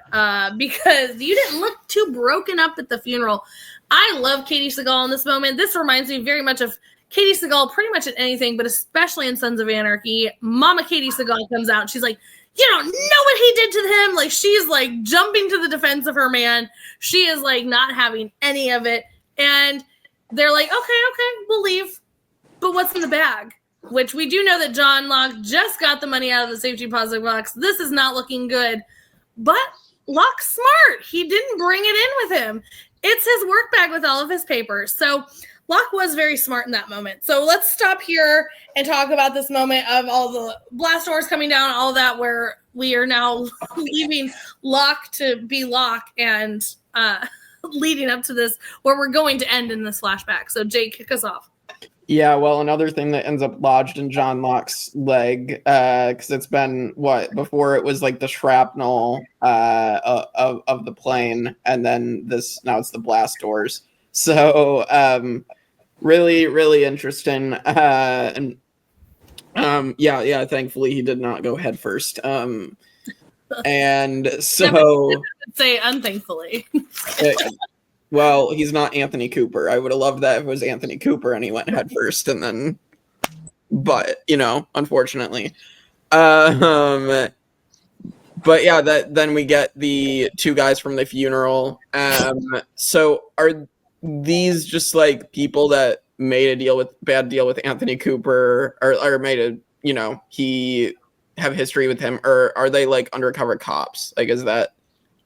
Because you didn't look too broken up at the funeral. I love Katie Seagal in this moment. This reminds me very much of Katie Seagal pretty much in anything, but especially in Sons of Anarchy. Mama Katie Seagal comes out and she's like, you don't know what he did to him. Like, she's like jumping to the defense of her man. She is like not having any of it. And they're like, okay, we'll leave. But what's in the bag? Which we do know that John Locke just got the money out of the safety deposit box. This is not looking good. But Locke's smart. He didn't bring it in with him. It's his work bag with all of his papers. So Locke was very smart in that moment. So let's stop here and talk about this moment of all the blast doors coming down, all that, where we are now leaving Locke to be Locke and leading up to this, where we're going to end in this flashback. So Jake, kick us off. Yeah, well, another thing that ends up lodged in John Locke's leg, because it's been, before it was like the shrapnel of the plane, and then now it's the blast doors. So, really, really interesting. And thankfully he did not go head first. And so... say unthankfully. Well, he's not Anthony Cooper. I would have loved that if it was Anthony Cooper and he went head first and then, but unfortunately. But yeah, then we get the two guys from the funeral. So are these just like people that made a bad deal with Anthony Cooper or made a, he have history with him, or are they like undercover cops? Like, is that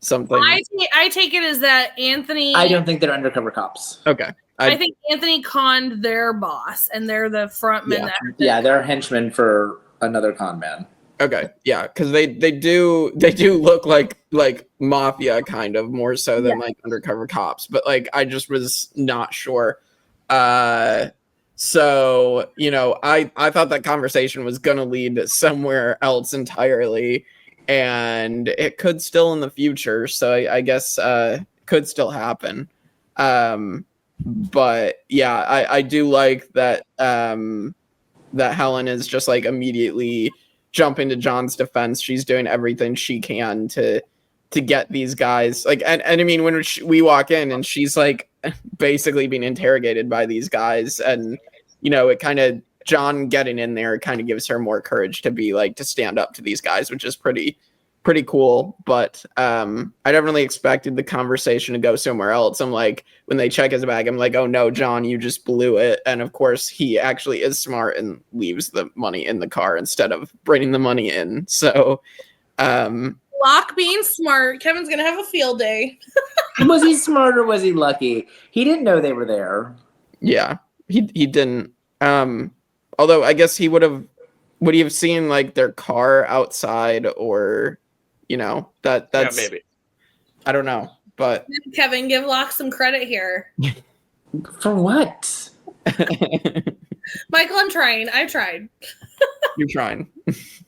something? I take it as that Anthony... I don't think they're undercover cops. Okay. I think Anthony conned their boss, and they're the front men. They're henchmen for another con man. Okay, yeah, because they do look like mafia kind of, more so than like undercover cops. But like, I just was not sure. So I thought that conversation was gonna lead somewhere else entirely. And it could still in the future, so I guess could still happen. But yeah, I do like that that Helen is just like immediately jumping to John's defense. She's doing everything she can to get these guys, like, and I mean, when we walk in and she's like basically being interrogated by these guys, and it kind of, John getting in there kind of gives her more courage to be like, to stand up to these guys, which is pretty cool. But I definitely expected the conversation to go somewhere else. I'm like, when they check his bag, I'm like, oh no, John, you just blew it. And of course he actually is smart and leaves the money in the car instead of bringing the money in. So Locke being smart. Kevin's gonna have a field day. Was he smart or was he lucky? He didn't know they were there. Yeah, he didn't. Although I guess would he have seen like their car outside, or that's maybe. I don't know, but Kevin, give Locke some credit here. For what? Michael, I'm trying. I tried. You're trying.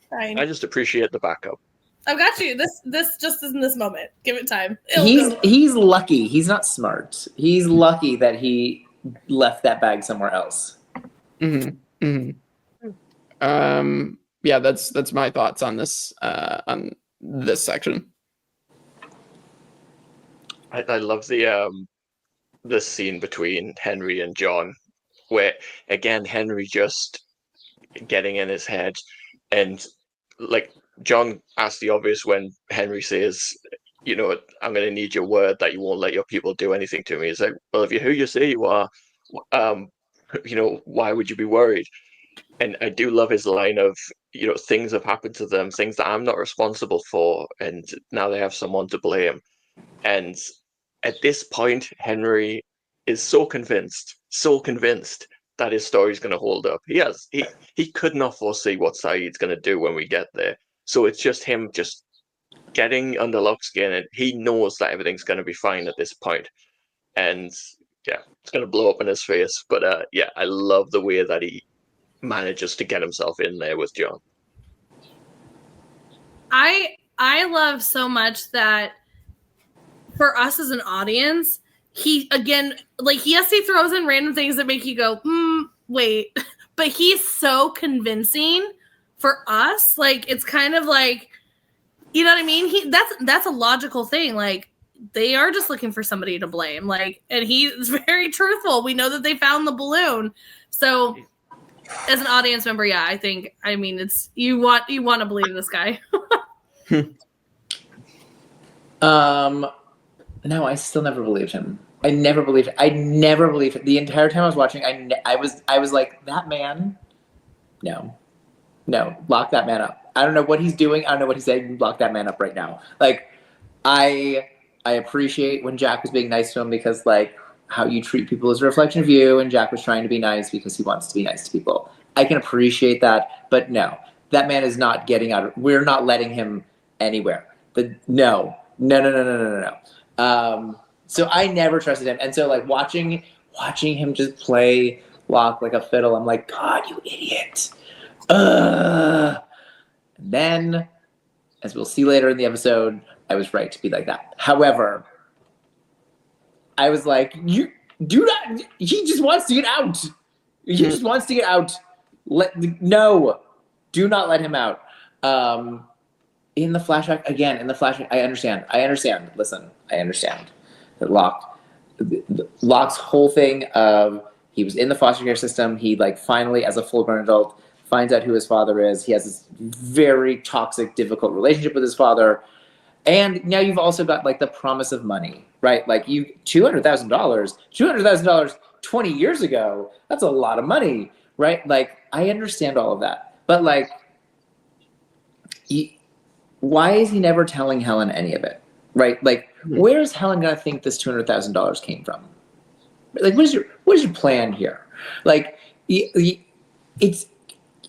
Trying. I just appreciate the backup. I've got you. This just isn't this moment. Give it time. He's lucky. He's not smart. He's lucky that he left that bag somewhere else. Yeah, that's my thoughts on this section. I love the scene between Henry and John, where again Henry just getting in his head, and like John asks the obvious when Henry says, you know, I'm going to need your word that you won't let your people do anything to me. It's like, well, if you're who you say you are, you know, why would you be worried? And I do love his line of, you know, things have happened to them, things that I'm not responsible for, and now they have someone to blame. And at this point, Henry is so convinced that his story is going to hold up. He could not foresee what Saeed's going to do when we get there. So it's just him just getting under Locke's skin, and he knows that everything's going to be fine at this point. And yeah, it's going to blow up in his face. But yeah, I love the way that he manages to get himself in there with John. I love so much that for us as an audience, he throws in random things that make you go, wait, but he's so convincing for us. Like, it's kind of like, you know what I mean? That's a logical thing. Like, they are just looking for somebody to blame. Like, and he's very truthful. We know that they found the balloon. So as an audience member, yeah, it's you want to believe this guy. No, I still never believed him. I never believed it. The entire time I was watching, I was like, that man, no, lock that man up. I don't know what he's doing. I don't know what he's saying. Lock that man up right now. Like, I appreciate when Jack was being nice to him, because like how you treat people is a reflection of you, and Jack was trying to be nice because he wants to be nice to people. I can appreciate that, but no, that man is not getting out. We're not letting him anywhere. No. So I never trusted him, and so like watching him just play Locke like a fiddle, I'm like, God, you idiot. And then, as we'll see later in the episode, I was right to be like that. However, I was like, you do not. He just wants to get out. He just wants to get out. No, do not let him out. In the flashback, I understand. Listen, I understand that Locke's whole thing of he was in the foster care system. He like finally, as a full-grown adult, finds out who his father is. He has this very toxic, difficult relationship with his father. And now you've also got like the promise of money, right? Like $200,000 20 years ago, that's a lot of money, right? Like, I understand all of that. But like, why is he never telling Helen any of it, right? Like, where is Helen gonna think this $200,000 came from? Like, what is your plan here? Like, it's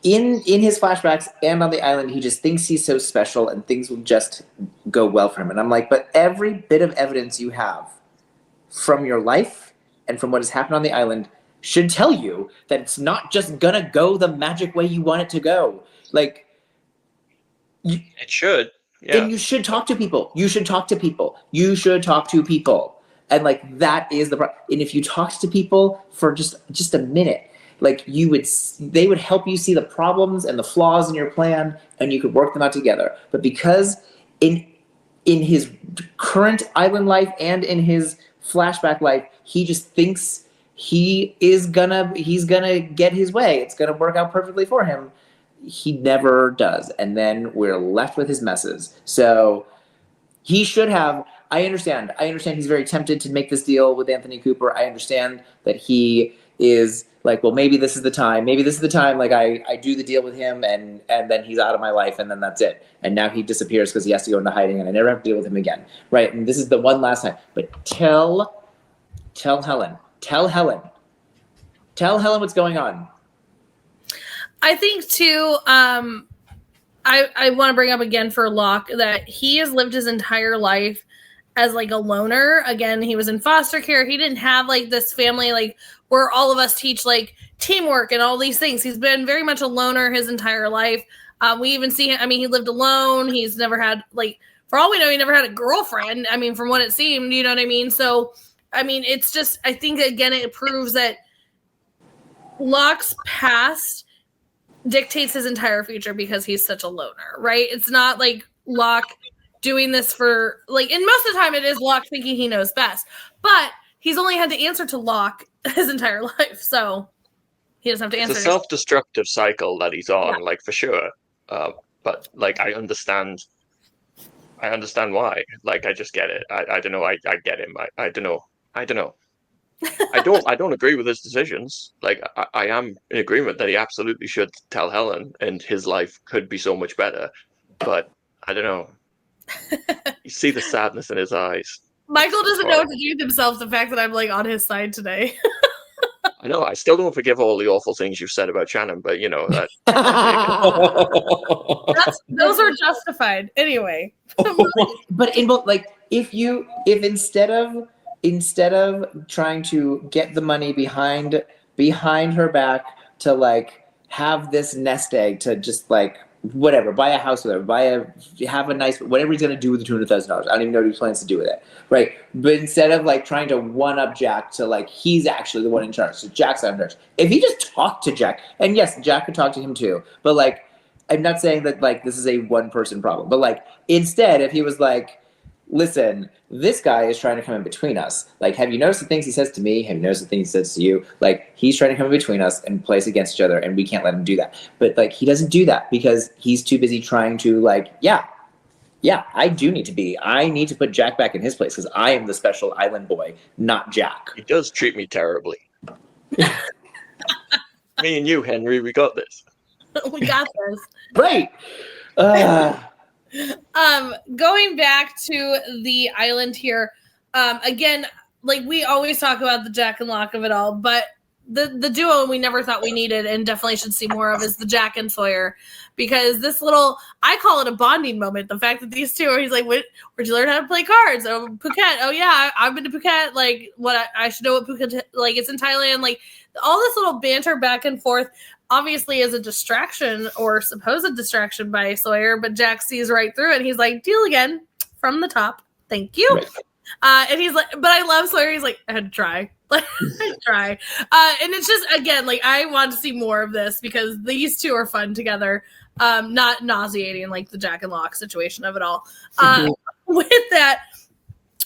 in his flashbacks and on the island, he just thinks he's so special and things will just go well for him. And I'm like, but every bit of evidence you have from your life and from what has happened on the island should tell you that it's not just gonna go the magic way you want it to go. Like, it should. Yeah. And you should talk to people. And like, that is the problem. And if you talk to people for just a minute, like they would help you see the problems and the flaws in your plan, and you could work them out together. But because in his current island life and in his flashback life, he just thinks he's gonna get his way. It's gonna work out perfectly for him. He never does. And then we're left with his messes. So he should have, I understand he's very tempted to make this deal with Anthony Cooper. I understand that he is like, well, maybe this is the time. Like, I do the deal with him, and then he's out of my life, and then that's it. And now he disappears because he has to go into hiding, and I never have to deal with him again, right? And this is the one last time. But tell Helen what's going on. I think too, I want to bring up again for Locke that he has lived his entire life as like a loner. Again, he was in foster care. He didn't have like this family like where all of us teach like teamwork and all these things. He's been very much a loner his entire life. We even see him. I mean, he lived alone. He's never had like, for all we know, he never had a girlfriend. I mean, from what it seemed, you know what I mean? So, I mean, it's just, I think again, it proves that Locke's past dictates his entire future because he's such a loner, right? It's not like Locke doing this for like, and most of the time it is Locke thinking he knows best, but he's only had to answer to Locke his entire life, so he doesn't have to answer. It's a self-destructive cycle that he's on, like for sure. But like I understand why. Like I just get it. I don't know. I get him. I don't know. I don't agree with his decisions. Like I am in agreement that he absolutely should tell Helen, and his life could be so much better. But I don't know. You see the sadness in his eyes. Michael doesn't know what to do with himself. The fact that I'm like on his side today. I know. I still don't forgive all the awful things you've said about Shannon, but you know that. Those are justified anyway. But in both, like, if instead of trying to get the money behind her back to like have this nest egg to just like whatever, buy a house with her, have a nice, whatever he's gonna do with the $200,000. I don't even know what he plans to do with it, right? But instead of like trying to one up Jack to like he's actually the one in charge, so Jack's not in charge. If he just talked to Jack, and yes, Jack could talk to him too, but like I'm not saying that like this is a one person problem, but like instead, if he was like, listen, this guy is trying to come in between us. Like, have you noticed the things he says to me? Have you noticed the things he says to you? Like, he's trying to come in between us and play us against each other, and we can't let him do that. But, like, he doesn't do that because he's too busy trying to, like, yeah, I need to put Jack back in his place because I am the special island boy, not Jack. He does treat me terribly. Me and you, Henry, we got this. We got this. Right. Going back to the island here, again, like we always talk about the Jack and Locke of it all, but the duo we never thought we needed and definitely should see more of is the Jack and Sawyer, because this little, I call it a bonding moment. The fact that these two are, he's like, where'd you learn how to play cards? Oh, Phuket. Oh yeah, I've been to Phuket. Like what I should know what Phuket, like it's in Thailand. Like all this little banter back and forth obviously is a distraction or supposed distraction by Sawyer, but Jack sees right through it. And he's like, deal again from the top. Thank you. Right. And he's like, but I love Sawyer. He's like, I had to try. Like, I try. And it's just, again, like, I want to see more of this because these two are fun together. Not nauseating like the Jack and Locke situation of it all. With that,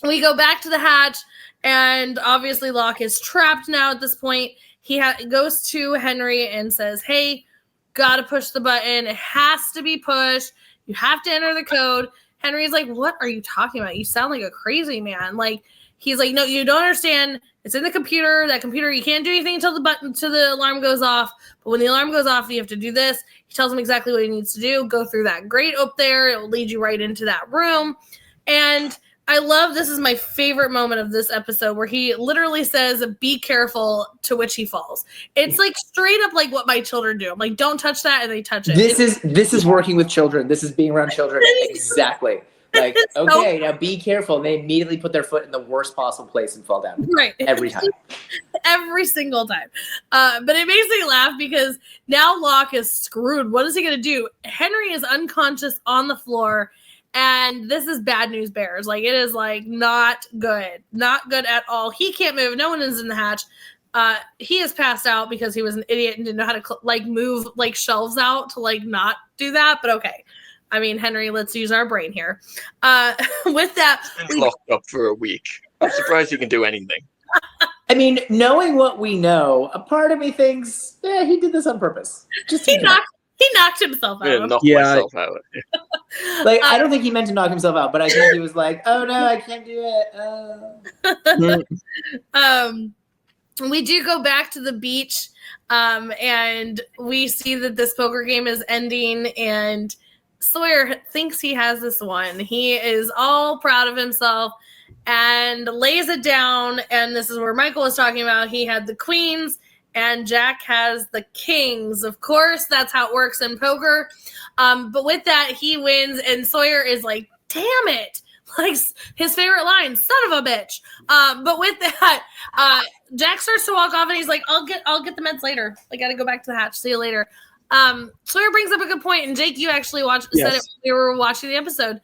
we go back to the hatch, and obviously Locke is trapped now at this point. He goes to Henry and says, hey, gotta push the button. It has to be pushed. You have to enter the code. Henry's like, what are you talking about? You sound like a crazy man. Like, he's like, no, you don't understand. It's in the computer. That computer, you can't do anything until the alarm goes off. But when the alarm goes off, you have to do this. He tells him exactly what he needs to do. Go through that grate up there. It will lead you right into that room. And I love, this is my favorite moment of this episode where he literally says, be careful, to which he falls. It's like straight up like what my children do. I'm like, don't touch that, and they touch it. This is working with children. This is being around children. Exactly. Like, okay, now be careful. And they immediately put their foot in the worst possible place and fall down. Right. Every time. Every single time. But it makes me laugh because now Locke is screwed. What is he going to do? Henry is unconscious on the floor. And this is bad news bears. Like, it is like not good. Not good at all. He can't move. No one is in the hatch. He is passed out because he was an idiot and didn't know how to move like shelves out to like not do that. But okay. I mean, Henry, let's use our brain here. With that, he's locked up for a week. I'm surprised he can do anything. I mean, knowing what we know, a part of me thinks, he did this on purpose. He knocked himself out. Yeah, knocked myself out. Like, I don't think he meant to knock himself out, but I think he was like, oh no, I can't do it. We do go back to the beach, and we see that this poker game is ending, and Sawyer thinks he has this one. He is all proud of himself and lays it down. And this is where Michael was talking about. He had the queens and Jack has the kings. Of course, that's how it works in poker. But with that, he wins. And Sawyer is like, damn it. Like his favorite line, "Son of a bitch." But with that, Jack starts to walk off, and he's like, "I'll get the meds later. I got to go back to the hatch. See you later." Sawyer brings up a good point, and Jake, you actually said it when we were watching the episode.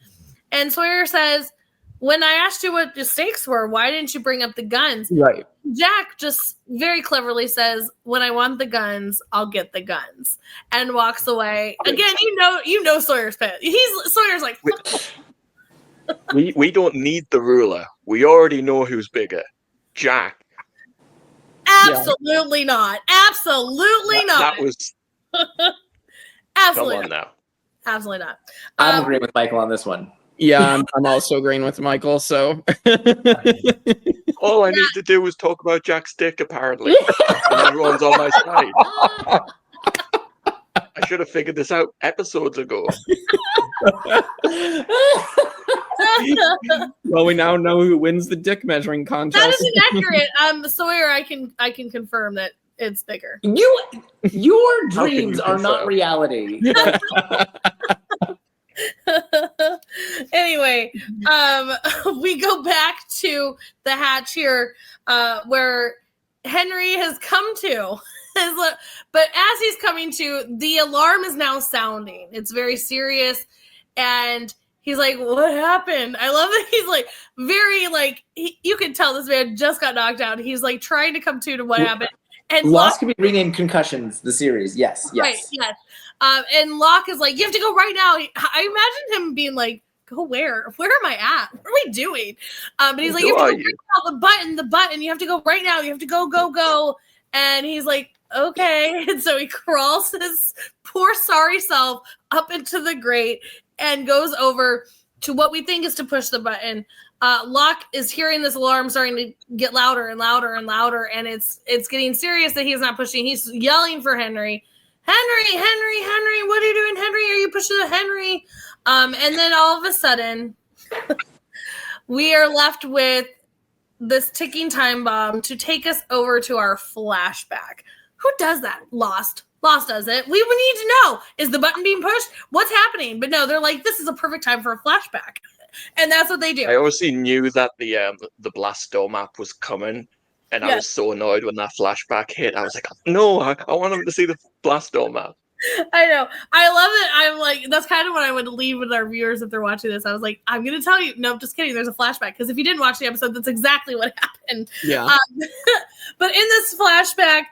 And Sawyer says, "When I asked you what the stakes were, why didn't you bring up the guns?" Right. Jack just very cleverly says, "When I want the guns, I'll get the guns," and walks away. Again, you know Sawyer's pet. Sawyer's like, we don't need the ruler. We already know who's bigger. Jack. Absolutely not. Absolutely not. That was. Absolutely Come on not. now. Absolutely not. I'm agreeing with Michael on this one. Yeah, I'm also agreeing with Michael. So all I need to do was talk about Jack's dick, apparently, and everyone's on my side. I should have figured this out episodes ago. Well, we now know who wins the dick measuring contest. That is inaccurate. Sawyer, I can confirm that it's bigger. Your dreams are not reality. Anyway, we go back to the hatch here, where Henry has come to. But as he's coming to, the alarm is now sounding. It's very serious, and he's like, "What happened?" I love that he's like very like you can tell this man just got knocked out. He's like trying to come to what happened. And Lost could be renamed Concussions, the series. Yes. Right, yes. And Locke is like, "You have to go right now." I imagine him being like, "Go where? Where am I at? What are we doing?" But he's like, "You have to go right now, the button. You have to go right now. You have to go." And he's like, "Okay." And so he crawls his poor sorry self up into the grate and goes over to what we think is to push the button. Locke is hearing this alarm starting to get louder and louder and louder, and it's getting serious that he's not pushing. He's yelling for Henry. Henry, what are you doing, Henry? Are you pushing the Henry? And then all of a sudden, we are left with this ticking time bomb to take us over to our flashback. Who does that? Lost does it. We would need to know, is the button being pushed? What's happening? But no, they're like, this is a perfect time for a flashback. And that's what they do. I obviously knew that the blast door map was coming, and I was so annoyed when that flashback hit. I was like, no, I want them to see the blast door map. I know. I love it. I'm like, that's kind of what I would leave with our viewers if they're watching this. I was like, I'm going to tell you. No, just kidding. There's a flashback. Because if you didn't watch the episode, that's exactly what happened. Yeah. But in this flashback,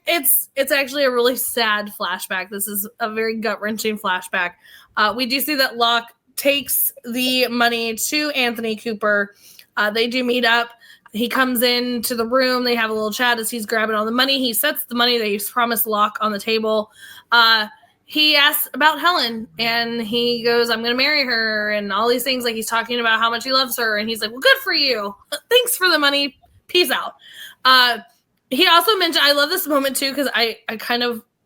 it's actually a really sad flashback. This is a very gut-wrenching flashback. We do see that Locke takes the money to Anthony Cooper. They do meet up. He comes into the room. They have a little chat as he's grabbing all the money. He sets the money that he's promised Locke on the table. He asks about Helen, and he goes, "I'm going to marry her," and all these things. Like, he's talking about how much he loves her, and he's like, "Well, good for you. Thanks for the money. Peace out." He also mentioned, I love this moment too, because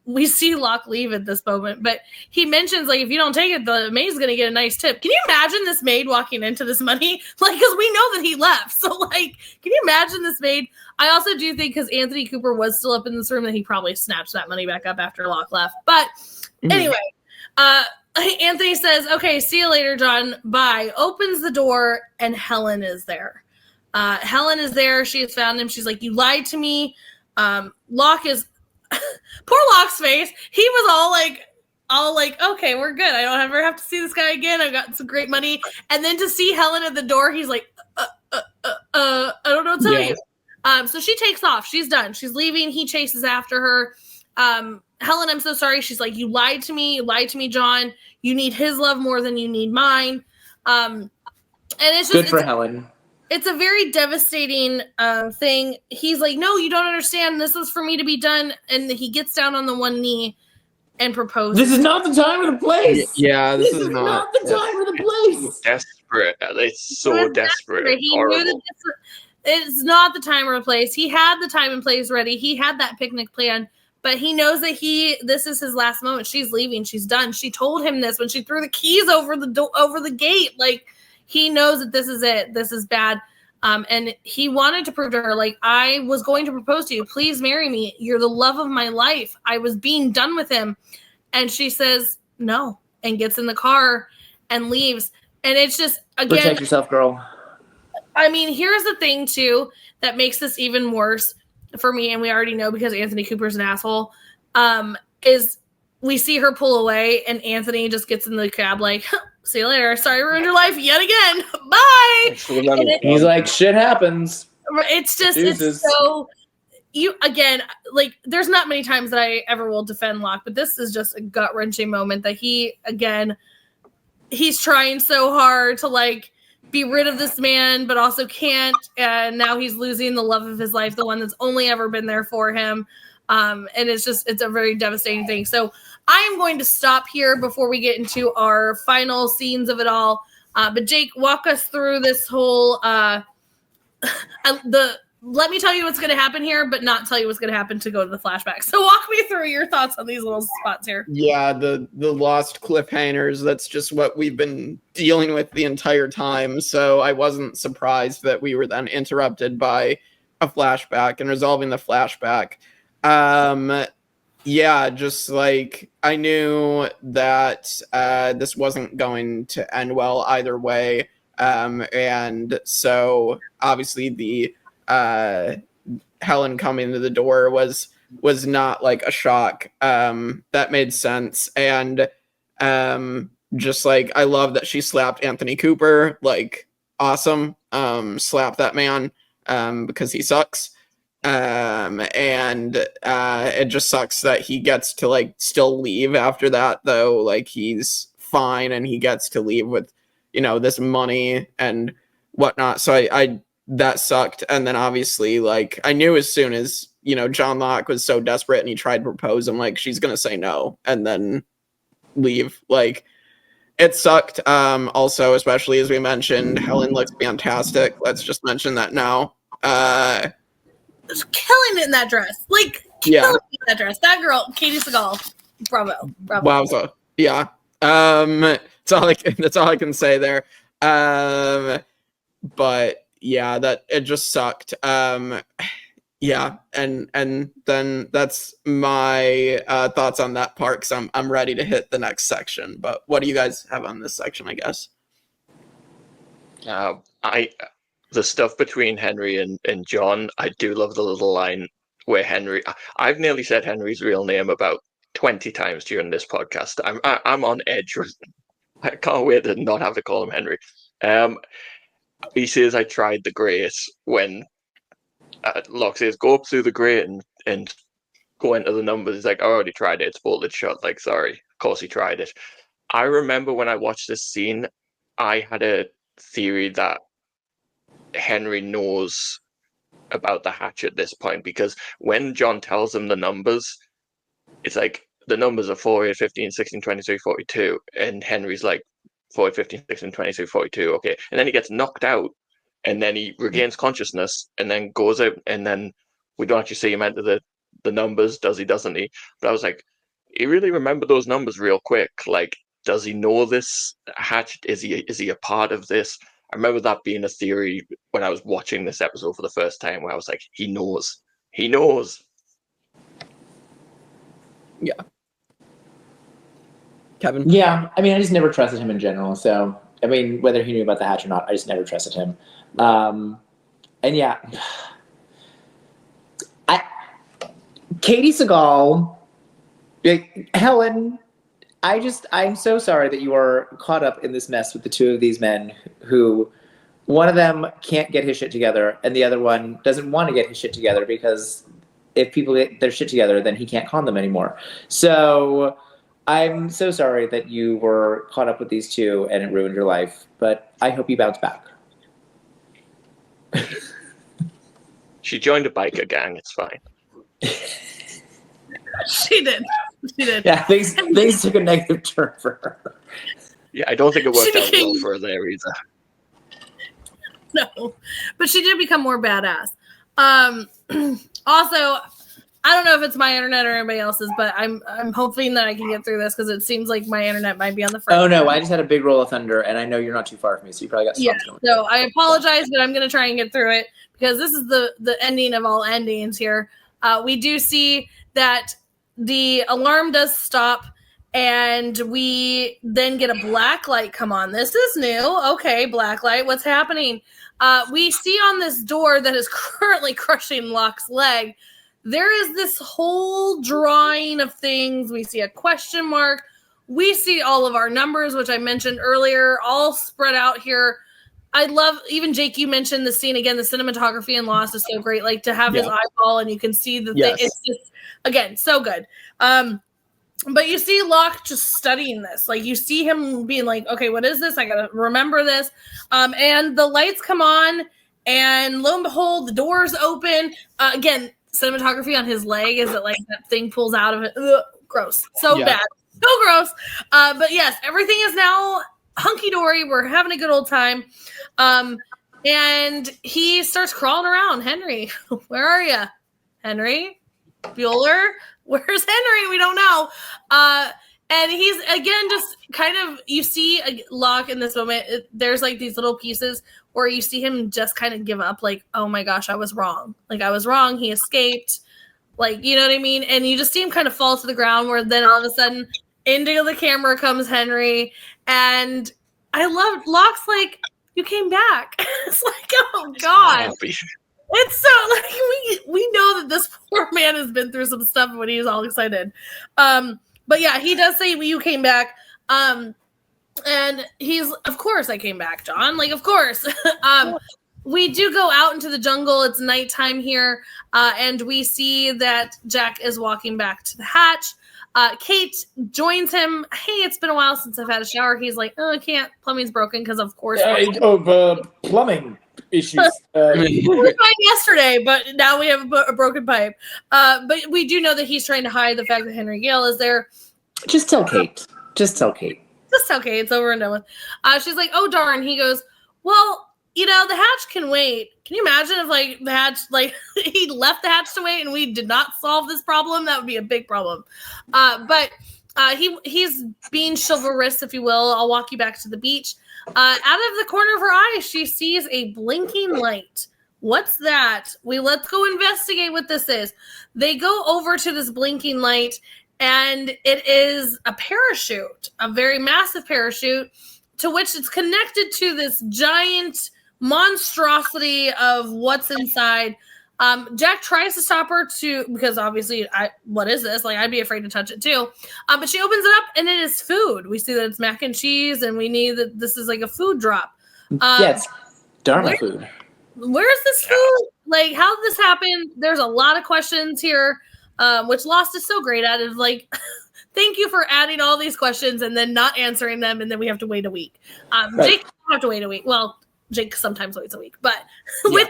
we see Locke leave at this moment, but he mentions, like, if you don't take it, the maid's going to get a nice tip. Can you imagine this maid walking into this money? Like, because we know that he left. So, like, can you imagine this maid? I also do think, because Anthony Cooper was still up in this room, that he probably snatched that money back up after Locke left. But anyway, Anthony says, "Okay, see you later, John. Bye." Opens the door, and Helen is there. Helen is there. She has found him. She's like, "You lied to me." Locke is... Poor Locke's face. He was all like, "Okay, we're good. I don't ever have to see this guy again. I've got some great money." And then to see Helen at the door, he's like, I don't know what to tell you. So she takes off. She's done. She's leaving. He chases after her. Helen, I'm so sorry. She's like, "You lied to me. You lied to me, John. You need his love more than you need mine." And it's just good for Helen. It's a very devastating thing. He's like, "No, you don't understand. This is for me to be done." And he gets down on the one knee and proposes. This is not the time or the place. Yeah, this is not the time or the place. Desperate. It's so desperate. He knew that it's not the time or the place. He had the time and place ready. He had that picnic plan, but he knows that this is his last moment. She's leaving. She's done. She told him this when she threw the keys over the gate. Like, he knows that this is it. This is bad. And he wanted to prove to her, like, "I was going to propose to you. Please marry me. You're the love of my life." I was being done with him. And she says no and gets in the car and leaves. And it's just, again, Protect yourself, girl. I mean, here's the thing, too, that makes this even worse for me, and we already know because Anthony Cooper's an asshole, is we see her pull away, and Anthony just gets in the cab like, see you later. Sorry I ruined your life yet again. Bye. He's like, shit happens. It's just, Jesus. it's so... again, like, there's not many times that I ever will defend Locke, but this is just a gut-wrenching moment that he's trying so hard to, like, be rid of this man, but also can't, and now he's losing the love of his life, the one that's only ever been there for him, and it's a very devastating thing. So I am going to stop here before we get into our final scenes of it all, but Jake, walk us through this whole, let me tell you what's going to happen here, but not tell you what's going to happen to go to the flashback. So walk me through your thoughts on these little spots here. Yeah, the lost cliffhangers, that's just what we've been dealing with the entire time. So I wasn't surprised that we were then interrupted by a flashback and resolving the flashback. Yeah, just like I knew that this wasn't going to end well either way. And so obviously the Helen coming to the door was not like a shock. That made sense. And just like I love that she slapped Anthony Cooper, like awesome. Slap that man because he sucks. And it just sucks that he gets to like still leave after that though. Like he's fine and he gets to leave with, you know, this money and whatnot. So I that sucked. And then obviously, like, I knew as soon as, you know, John Locke was so desperate and he tried to propose, I'm like, she's going to say no and then leave. Like, it sucked. Also, especially as we mentioned, Helen looks fantastic. Let's just mention that now. Just killing it in that dress. Like, killing it in that dress. That girl, Katie Seagal. Bravo. Wowza. Yeah. That's all I can say there. But yeah, that it just sucked. Yeah, and then that's my thoughts on that part, because I'm ready to hit the next section. But what do you guys have on this section, I guess? The stuff between Henry and John, I do love the little line where Henry, I've nearly said Henry's real name about 20 times during this podcast. I'm on edge. I can't wait to not have to call him Henry. He says, I tried the grate when Locke says, go up through the grate and go into the numbers. He's like, I already tried it. It's bolted shut. Like, sorry. Of course he tried it. I remember when I watched this scene, I had a theory that Henry knows about the hatch at this point, because when John tells him the numbers, it's like the numbers are 4, 8, 15, 16, 23, 42. And Henry's like, 4, 15, 16, 22, 42. Okay. And then he gets knocked out. And then he regains consciousness and then goes out, and then we don't actually see him enter the numbers. Does he, doesn't he? But I was like, he really remembered those numbers real quick. Like, does he know this hatch? Is he a part of this? I remember that being a theory when I was watching this episode for the first time, where I was like, he knows. He knows. Yeah. Kevin? Yeah, I mean, I just never trusted him in general. So, I mean, whether he knew about the hatch or not, I just never trusted him. And yeah, Katie Seagal, Helen, I'm so sorry that you are caught up in this mess with the two of these men who, one of them can't get his shit together and the other one doesn't want to get his shit together, because if people get their shit together, then he can't con them anymore. So I'm so sorry that you were caught up with these two and it ruined your life, but I hope you bounce back. She joined a biker gang. It's fine. She did. Yeah, things took a negative turn for her. Yeah, I don't think it worked out well for her there either. No, but she did become more badass. Also, I don't know if it's my internet or anybody else's, but I'm hoping that I can get through this, because it seems like my internet might be on the front. Oh no, I just had a big roll of thunder, and I know you're not too far from me, so you probably got something going. So I apologize, but I'm going to try and get through it, because this is the ending of all endings here. We do see that the alarm does stop, And we then get a black light come on. This is new. Okay, black light. What's happening? We see on this door that is currently crushing Locke's leg, there is this whole drawing of things. We see a question mark. We see all of our numbers, which I mentioned earlier, all spread out here. I love, even Jake, you mentioned the scene again, the cinematography in Lost is so great. Like to have his eyeball and you can see the thing. It's just, again, so good. But you see Locke just studying this. Like you see him being like, okay, what is this? I gotta remember this. And the lights come on, and lo and behold, the doors open. Again, cinematography on his leg is that like that thing pulls out of it. Ugh, gross. So bad. So gross. But yes, everything is now hunky-dory. We're having a good old time. And he starts crawling around. Henry, where are you? Henry? Bueller? Where's Henry? We don't know. And he's, again, just kind of, you see Locke in this moment. There's like these little pieces where you see him just kind of give up. Like, oh my gosh, I was wrong. Like, I was wrong. He escaped. Like, you know what I mean? And you just see him kind of fall to the ground where then all of a sudden into the camera comes Henry. And I love Locke's like, you came back. It's like, oh God. It's so like we know that this poor man has been through some stuff when he's all excited. But yeah, he does say you came back. And he's, of course I came back, John. Like, of course. We do go out into the jungle. It's nighttime here. And we see that Jack is walking back to the hatch. Kate joins him. Hey, it's been a while since I've had a shower. He's like, oh, I can't. Plumbing's broken because, of course. Plumbing issues. We were fine yesterday, but now we have a broken pipe. But we do know that he's trying to hide the fact that Henry Gale is there. Just tell Kate. Just tell Kate. Just tell Kate. It's over and done with. She's like, oh, darn. He goes, well, you know, the hatch can wait. Can you imagine if, like, the hatch, like, he left the hatch to wait and we did not solve this problem? That would be a big problem. But he's being chivalrous, if you will. I'll walk you back to the beach. Out of the corner of her eye, she sees a blinking light. What's that? Let's go investigate what this is. They go over to this blinking light, and it is a parachute, a very massive parachute, to which it's connected to this giant monstrosity of what's inside. Jack tries to stop her because obviously, what is this? Like, I'd be afraid to touch it too. But she opens it up and it is food. We see that it's mac and cheese, and we need that this is like a food drop. Yes, Dharma food. Where's this food? Like, how did this happen? There's a lot of questions here, which Lost is so great at. Is like, thank you for adding all these questions and then not answering them, and then we have to wait a week. Jake doesn't have to wait a week. Well, Jake sometimes waits a week, but with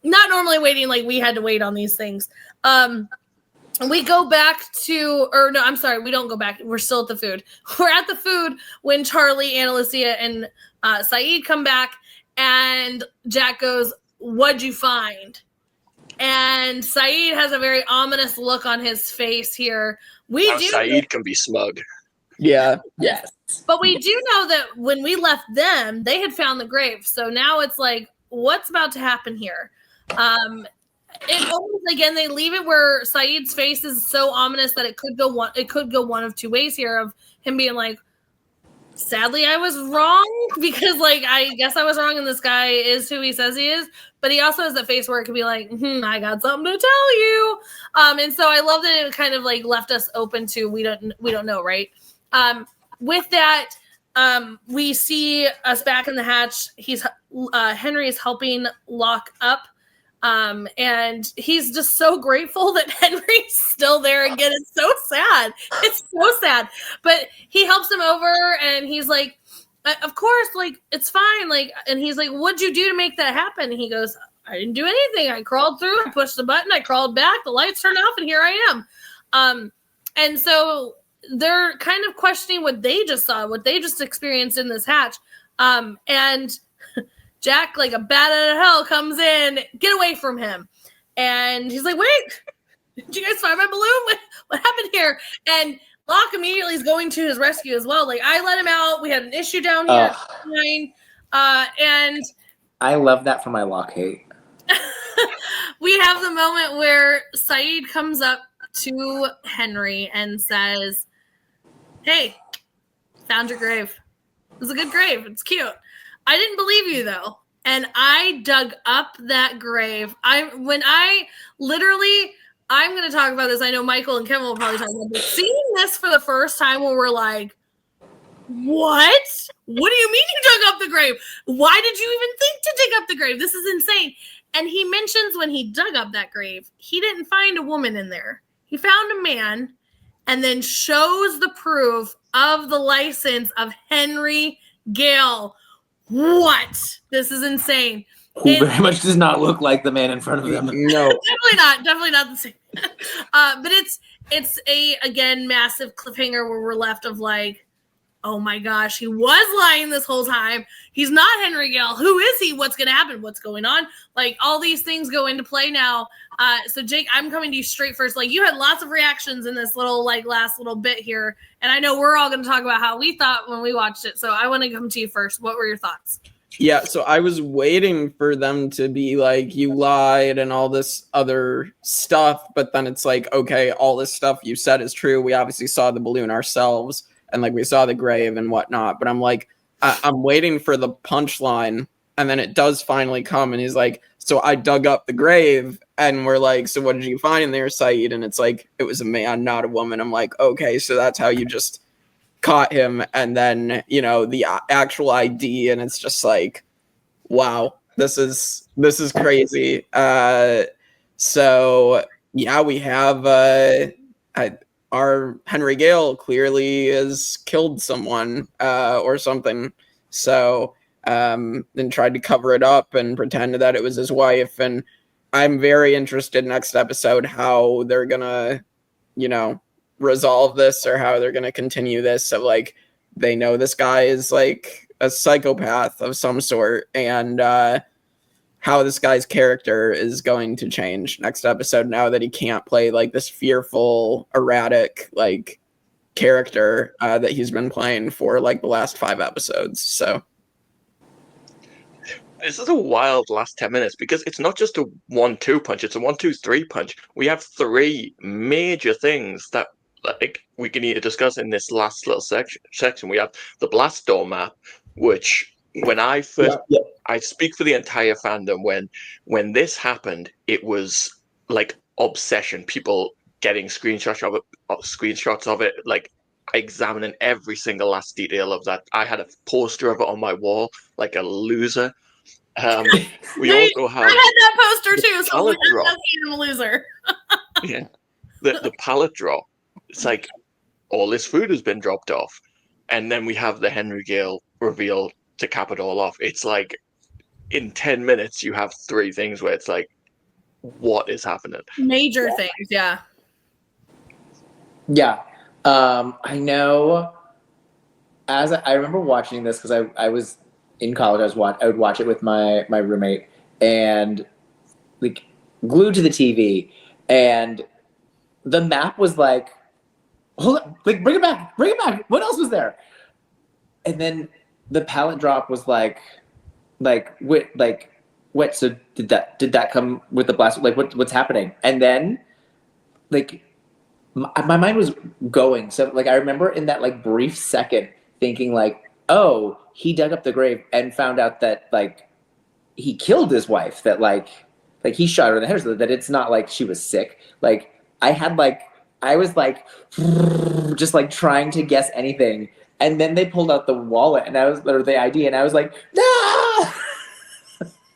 not normally waiting like we had to wait on these things. We go back to, or no, I'm sorry, we don't go back. We're still at the food. We're at the food when Charlie, Anna Lucia, and Saeed come back, and Jack goes, what'd you find? And Saeed has a very ominous look on his face here. Saeed can be smug. Yeah. Yes. But we do know that when we left them, they had found the grave. So now it's like, what's about to happen here? It almost, again, they leave it where Saeed's face is so ominous that it could go one of two ways here, of him being like, sadly I was wrong, because like I guess I was wrong and this guy is who he says he is. But he also has the face where it could be like, I got something to tell you. And so I love that it kind of like left us open to we don't know, right? With that, we see us back in the hatch. Henry is helping Locke up. And he's just so grateful that Henry's still there again. It's so sad. It's so sad. But he helps him over, and he's like, of course, like, it's fine. Like, and he's like, what'd you do to make that happen? And he goes, I didn't do anything. I crawled through, I pushed the button, I crawled back, the lights turned off, and here I am. And so they're kind of questioning what they just saw, what they just experienced in this hatch. And Jack, like a bat out of hell, comes in, get away from him. And he's like, wait, did you guys find my balloon? What happened here? And Locke immediately is going to his rescue as well. Like, I let him out. We had an issue down here. And I love that for my Locke hate. We have the moment where Saeed comes up to Henry and says, Hey, found your grave. It's a good grave. It's cute. I didn't believe you though. And I dug up that grave. I'm going to talk about this. I know Michael and Kevin will probably talk about this. Seeing this for the first time where we're like, what? What do you mean you dug up the grave? Why did you even think to dig up the grave? This is insane. And he mentions when he dug up that grave, he didn't find a woman in there. He found a man and then shows the proof of the license of Henry Gale. What? This is insane. Who very much does not look like the man in front of him. No. Definitely not the same. But it's a, again, massive cliffhanger where we're left of like, oh my gosh, he was lying this whole time. He's not Henry Gale. Who is he? What's going to happen? What's going on? Like, all these things go into play now. So Jake, I'm coming to you straight first. Like, you had lots of reactions in this little, like, last little bit here. And I know we're all going to talk about how we thought when we watched it. So I want to come to you first. What were your thoughts? Yeah, so I was waiting for them to be like, you lied and all this other stuff. But then it's like, okay, all this stuff you said is true. We obviously saw the balloon ourselves. And like we saw the grave and whatnot, but I'm like, I'm waiting for the punchline, and then it does finally come, and he's like, so I dug up the grave, and we're like, so what did you find in there, Saeed? And it's like, it was a man, not a woman. I'm like, okay, so that's how you just caught him, and then, you know, the actual ID, and it's just like, wow, this is crazy. So yeah, we have our Henry Gale clearly has killed someone or something. So then tried to cover it up and pretend that it was his wife. And I'm very interested next episode how they're gonna, you know, resolve this, or how they're gonna continue this. So like, they know this guy is like a psychopath of some sort, and how this guy's character is going to change next episode now that he can't play like this fearful, erratic like character that he's been playing for like the last 5 episodes. So this is a wild last 10 minutes, because it's not just a 1-2 punch, it's a 1-2-3 punch. We have 3 major things that like we can need to discuss in this last little section. We have the blast door map, which when I first I speak for the entire fandom, when this happened, it was like obsession. People getting screenshots of it, like examining every single last detail of that. I had a poster of it on my wall, like a loser. We also have. I had that poster too, so I'm a loser. Yeah, the pallet drop. It's like all this food has been dropped off, and then we have the Henry Gale reveal to cap it all off. It's like in 10 minutes you have 3 things where it's like, what is happening? Major things, yeah. Yeah. I know, as I remember watching this, because I was in college, I would watch it with my roommate, and like glued to the TV, and the map was like, hold on, like bring it back. What else was there? And then the pallet drop was like what? So did that come with the blast? Like what's happening? And then like my mind was going. So like I remember in that like brief second thinking like, oh, he dug up the grave and found out that like he killed his wife. That like he shot her in the head. So that it's not like she was sick. Like I was like just like trying to guess anything. And then they pulled out the wallet, and or the ID, and I was like, no!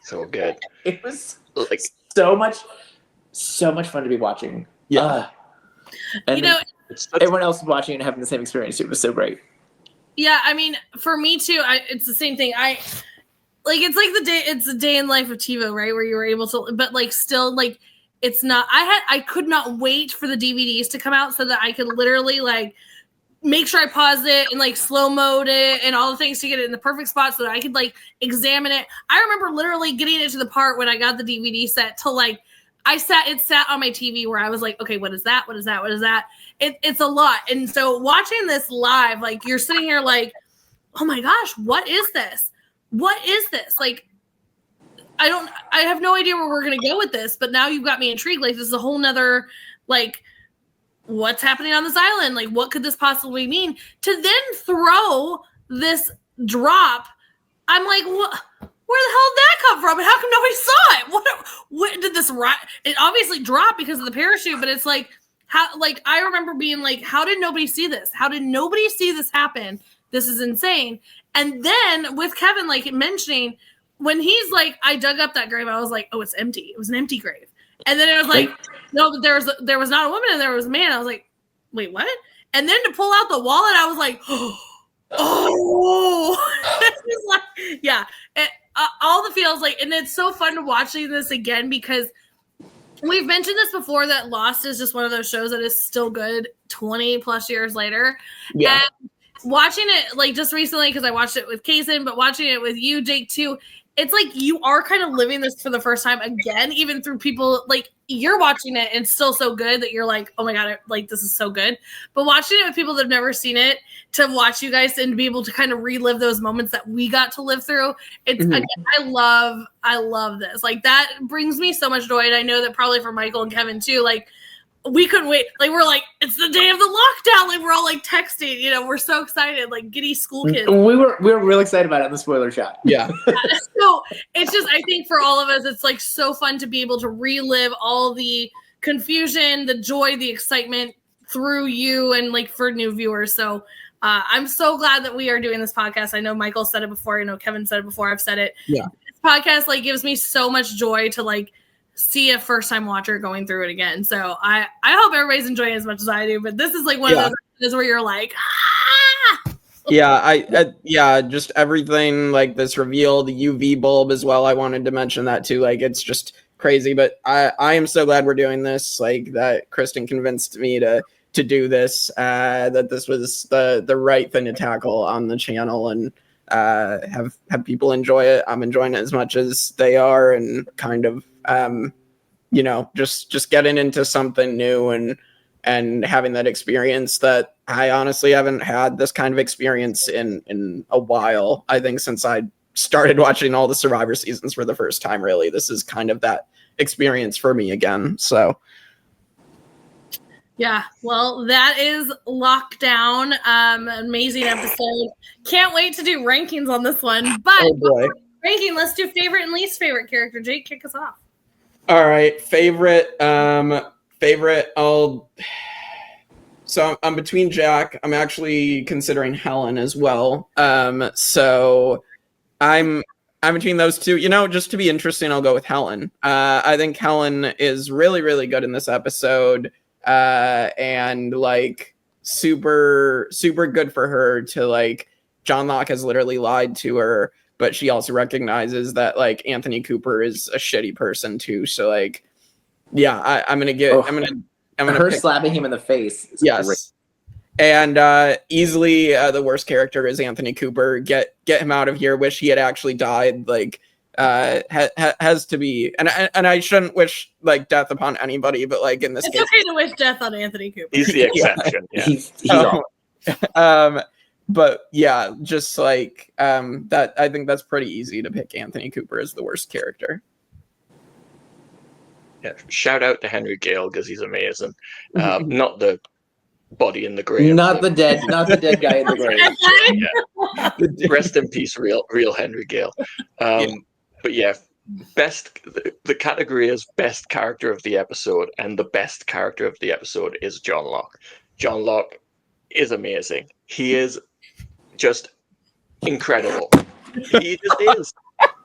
So good. It was like so much fun to be watching. Yeah. And you know, everyone else was watching and having the same experience. It was so great. Yeah, I mean, for me too, it's the same thing. It's the day in life of TiVo, right? Where you were able to, but like still like, it's not, I could not wait for the DVDs to come out so that I could literally like, make sure I paused it and like slow mode it and all the things to get it in the perfect spot so that I could like examine it. I remember literally getting it to the part when I got the DVD set to like, it sat on my TV where I was like, okay, what is that? What is that? What is that? It's a lot. And so watching this live, like you're sitting here like, oh my gosh, what is this? What is this? Like, I have no idea where we're going to go with this, but now you've got me intrigued. Like this is a whole nother, like, what's happening on this island? Like, what could this possibly mean? To then throw this drop, I'm like, what? Where the hell did that come from? And how come nobody saw it? What did this it obviously dropped because of the parachute, but it's like, how, like, I remember being like, how did nobody see this? How did nobody see this happen? This is insane. And then with Kevin, like, mentioning when he's like, I dug up that grave, I was like, oh, it's empty. It was an empty grave. And then it was like, no, there was not a woman and there was a man. I was like, wait, what? And then to pull out the wallet, I was like, oh, it's like, yeah. All the feels like, and it's so fun to watching this again because we've mentioned this before that Lost is just one of those shows that is still good 20 plus years later. Yeah. And watching it like just recently, because I watched it with Kaysen, but watching it with you, Jake, too, it's like you are kind of living this for the first time again, even through people like you're watching it and it's still so good that you're like, oh my God, like this is so good. But watching it with people that have never seen it, to watch you guys and be able to kind of relive those moments that we got to live through. It's again, I love this. Like that brings me so much joy. And I know that probably for Michael and Kevin too, like we couldn't wait. Like we're like, it's the day of the lockdown. Like we're all like texting, you know, we're so excited, like giddy school kids. We were real excited about it in the spoiler shot. Yeah. So it's just, I think for all of us, it's like so fun to be able to relive all the confusion, the joy, the excitement through you and like for new viewers. So I'm so glad that we are doing this podcast. I know Michael said it before, you know, Kevin said it before, I've said it. Yeah. This podcast like gives me so much joy to like see a first time watcher going through it again. So I hope everybody's enjoying it as much as I do, but this is like one of those where you're like, yeah, just everything like this reveal, the UV bulb as well. I wanted to mention that too. Like it's just crazy, but I am so glad we're doing this. Like that Kristin convinced me to do this, that this was the right thing to tackle on the channel and have people enjoy it. I'm enjoying it as much as they are, and kind of you know, just getting into something new and having that experience that I honestly haven't had this kind of experience in a while. I think since I started watching all the Survivor seasons for the first time, really, this is kind of that experience for me again. So yeah, well, that is Lockdown. Amazing episode. Can't wait to do rankings on this one. But ranking, let's do favorite and least favorite character. Jake, kick us off. All right, favorite. So I'm between Jack. I'm actually considering Helen as well. So I'm between those two. You know, just to be interesting, I'll go with Helen. I think Helen is really, really good in this episode. And like super good for her to like, John Locke has literally lied to her, but she also recognizes that like Anthony Cooper is a shitty person too. So like, yeah, I'm gonna her pick slapping him in the face. Yes. Great. And easily the worst character is Anthony Cooper. Get him out of here. Wish he had actually died. Like has to be, and I shouldn't wish like death upon anybody, but like in this it's case, okay to wish death on Anthony Cooper. He's the exception. Yeah. He's all. But yeah, just like that, I think that's pretty easy to pick Anthony Cooper as the worst character. Yeah, shout out to Henry Gale because he's amazing. Not the body in the grave. Not the dead guy in the grave. Yeah. Rest in peace, real Henry Gale. But yeah, the category is best character of the episode, and the best character of the episode is John Locke. John Locke is amazing. He is just incredible. He just is.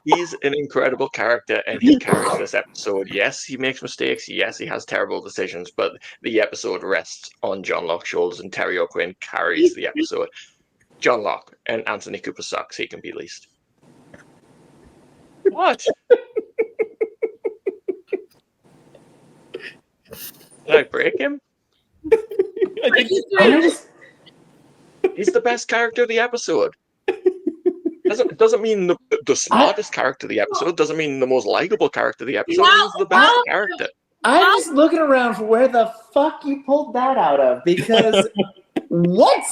He's an incredible character, and he carries this episode. Yes, he makes mistakes. Yes, he has terrible decisions, but the episode rests on John Locke's shoulders, and Terry O'Quinn carries the episode. John Locke, and Anthony Cooper sucks. He can be least. What? Did I break him? He's the best character of the episode. Doesn't mean the smartest character of the episode. Doesn't mean the most likable character of the episode. He's the best character. I'm just looking around for where the fuck you pulled that out of, because what?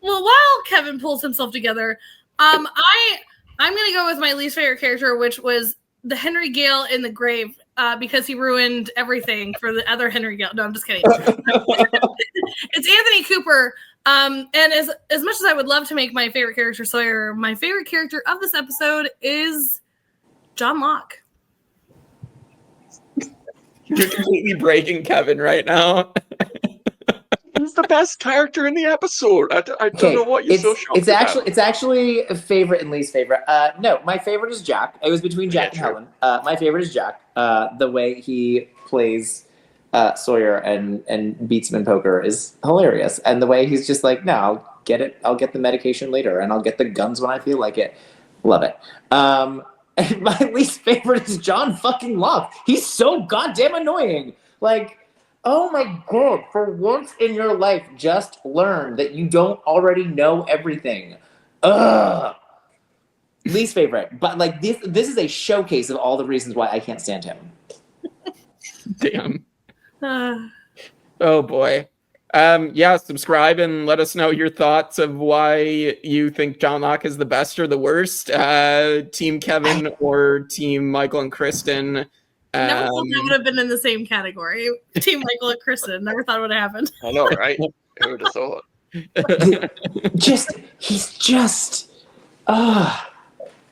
Well, while Kevin pulls himself together, I'm gonna go with my least favorite character, which was the Henry Gale in the grave. because he ruined everything for the other Henry Gale. No, I'm just kidding. It's Anthony Cooper. And as much as I would love to make my favorite character Sawyer, my favorite character of this episode is John Locke. You're completely breaking Kevin right now. He's the best character in the episode. I don't know what you're so shocked about. It's actually a favorite and least favorite. No, my favorite is Jack. It was between Jack and Helen. My favorite is Jack. The way he plays Sawyer and beats him in poker is hilarious. And the way he's just like, no, I'll get the medication later, and I'll get the guns when I feel like it. Love it. And my least favorite is John fucking Locke. He's so goddamn annoying. Like, oh my God, for once in your life, just learn that you don't already know everything. Ugh. Least favorite. But like this is a showcase of all the reasons why I can't stand him. Damn. Oh boy. Yeah, subscribe and let us know your thoughts of why you think John Locke is the best or the worst. Team Kevin or Team Michael and Kristin. Never thought that would have been in the same category. Team Michael and Kristin. Never thought it would have happened. I know, right? Who would have thought? He's just. I'll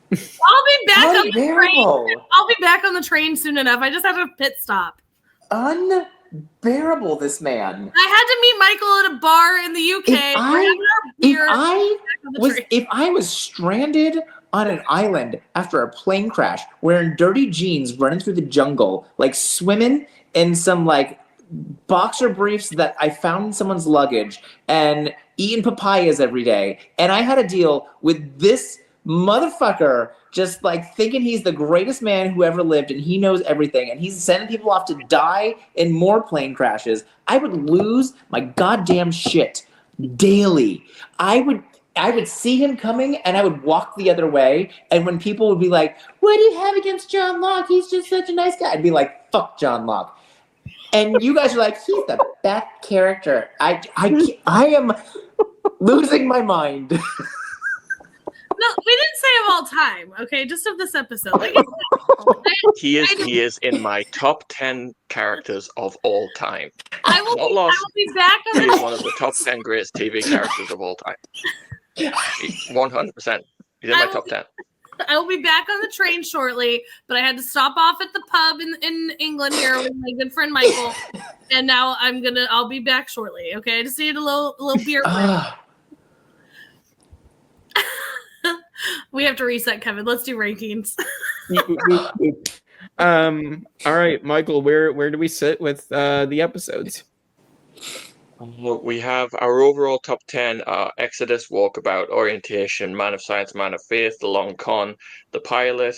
be back on the train. I'll be back on the train soon enough. I just have a pit stop. Unbearable, this man. I had to meet Michael at a bar in the UK. If I was stranded on an island after a plane crash, wearing dirty jeans, running through the jungle, like swimming in some like boxer briefs that I found in someone's luggage, and eating papayas every day, and I had to deal with this motherfucker just like thinking he's the greatest man who ever lived and he knows everything and he's sending people off to die in more plane crashes, I would lose my goddamn shit daily. I would see him coming and I would walk the other way, and when people would be like, what do you have against John Locke? He's just such a nice guy. I'd be like, fuck John Locke. And you guys are like, he's the best character. I am losing my mind. No, we didn't say of all time, okay? Just of this episode. Like, he is in my top 10 characters of all time. I will be back on He is one of the top 10 greatest TV characters of all time. 100%. He's in my top 10. I will be back on the train shortly, but I had to stop off at the pub in England here with my good friend Michael, and now I'll be back shortly. Okay, I just need a little beer. We have to reset, Kevin. Let's do rankings. All right, Michael, where do we sit with the episodes? Well, we have our overall top 10 Exodus, Walkabout, Orientation, Man of Science, Man of Faith, The Long Con, The Pilot,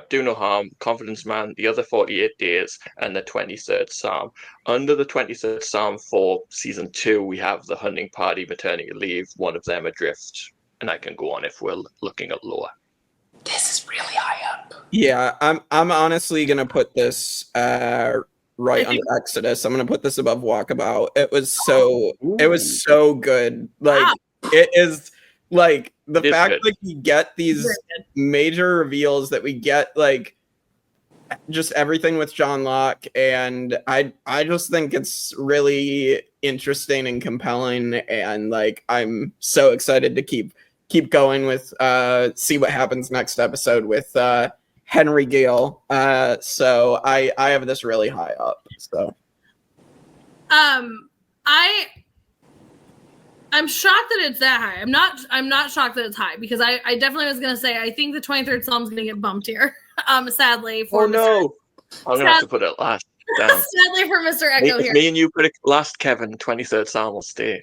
Do No Harm, Confidence Man, The Other 48 Days, and the 23rd Psalm. Under the 23rd Psalm for Season 2, we have The Hunting Party, Maternity Leave, One of Them Adrift, and I can go on if we're looking at lower. This is really high up. Yeah, I'm honestly gonna put this right under Exodus. I'm gonna put this above Walkabout. It was so good. Like it is like the fact that we get these major reveals, that we get like just everything with John Locke, and I just think it's really interesting and compelling, and like I'm so excited to keep going with see what happens next episode with Henry Gale. So I have this really high up. So I'm shocked that it's that high. I'm not shocked that it's high, because I definitely was gonna say I think the 23rd Psalm is gonna get bumped here. Sadly for I'm gonna have to put it last down. Sadly for Mr. Echo here. Me and you put it last, Kevin. 23rd Psalm will stay.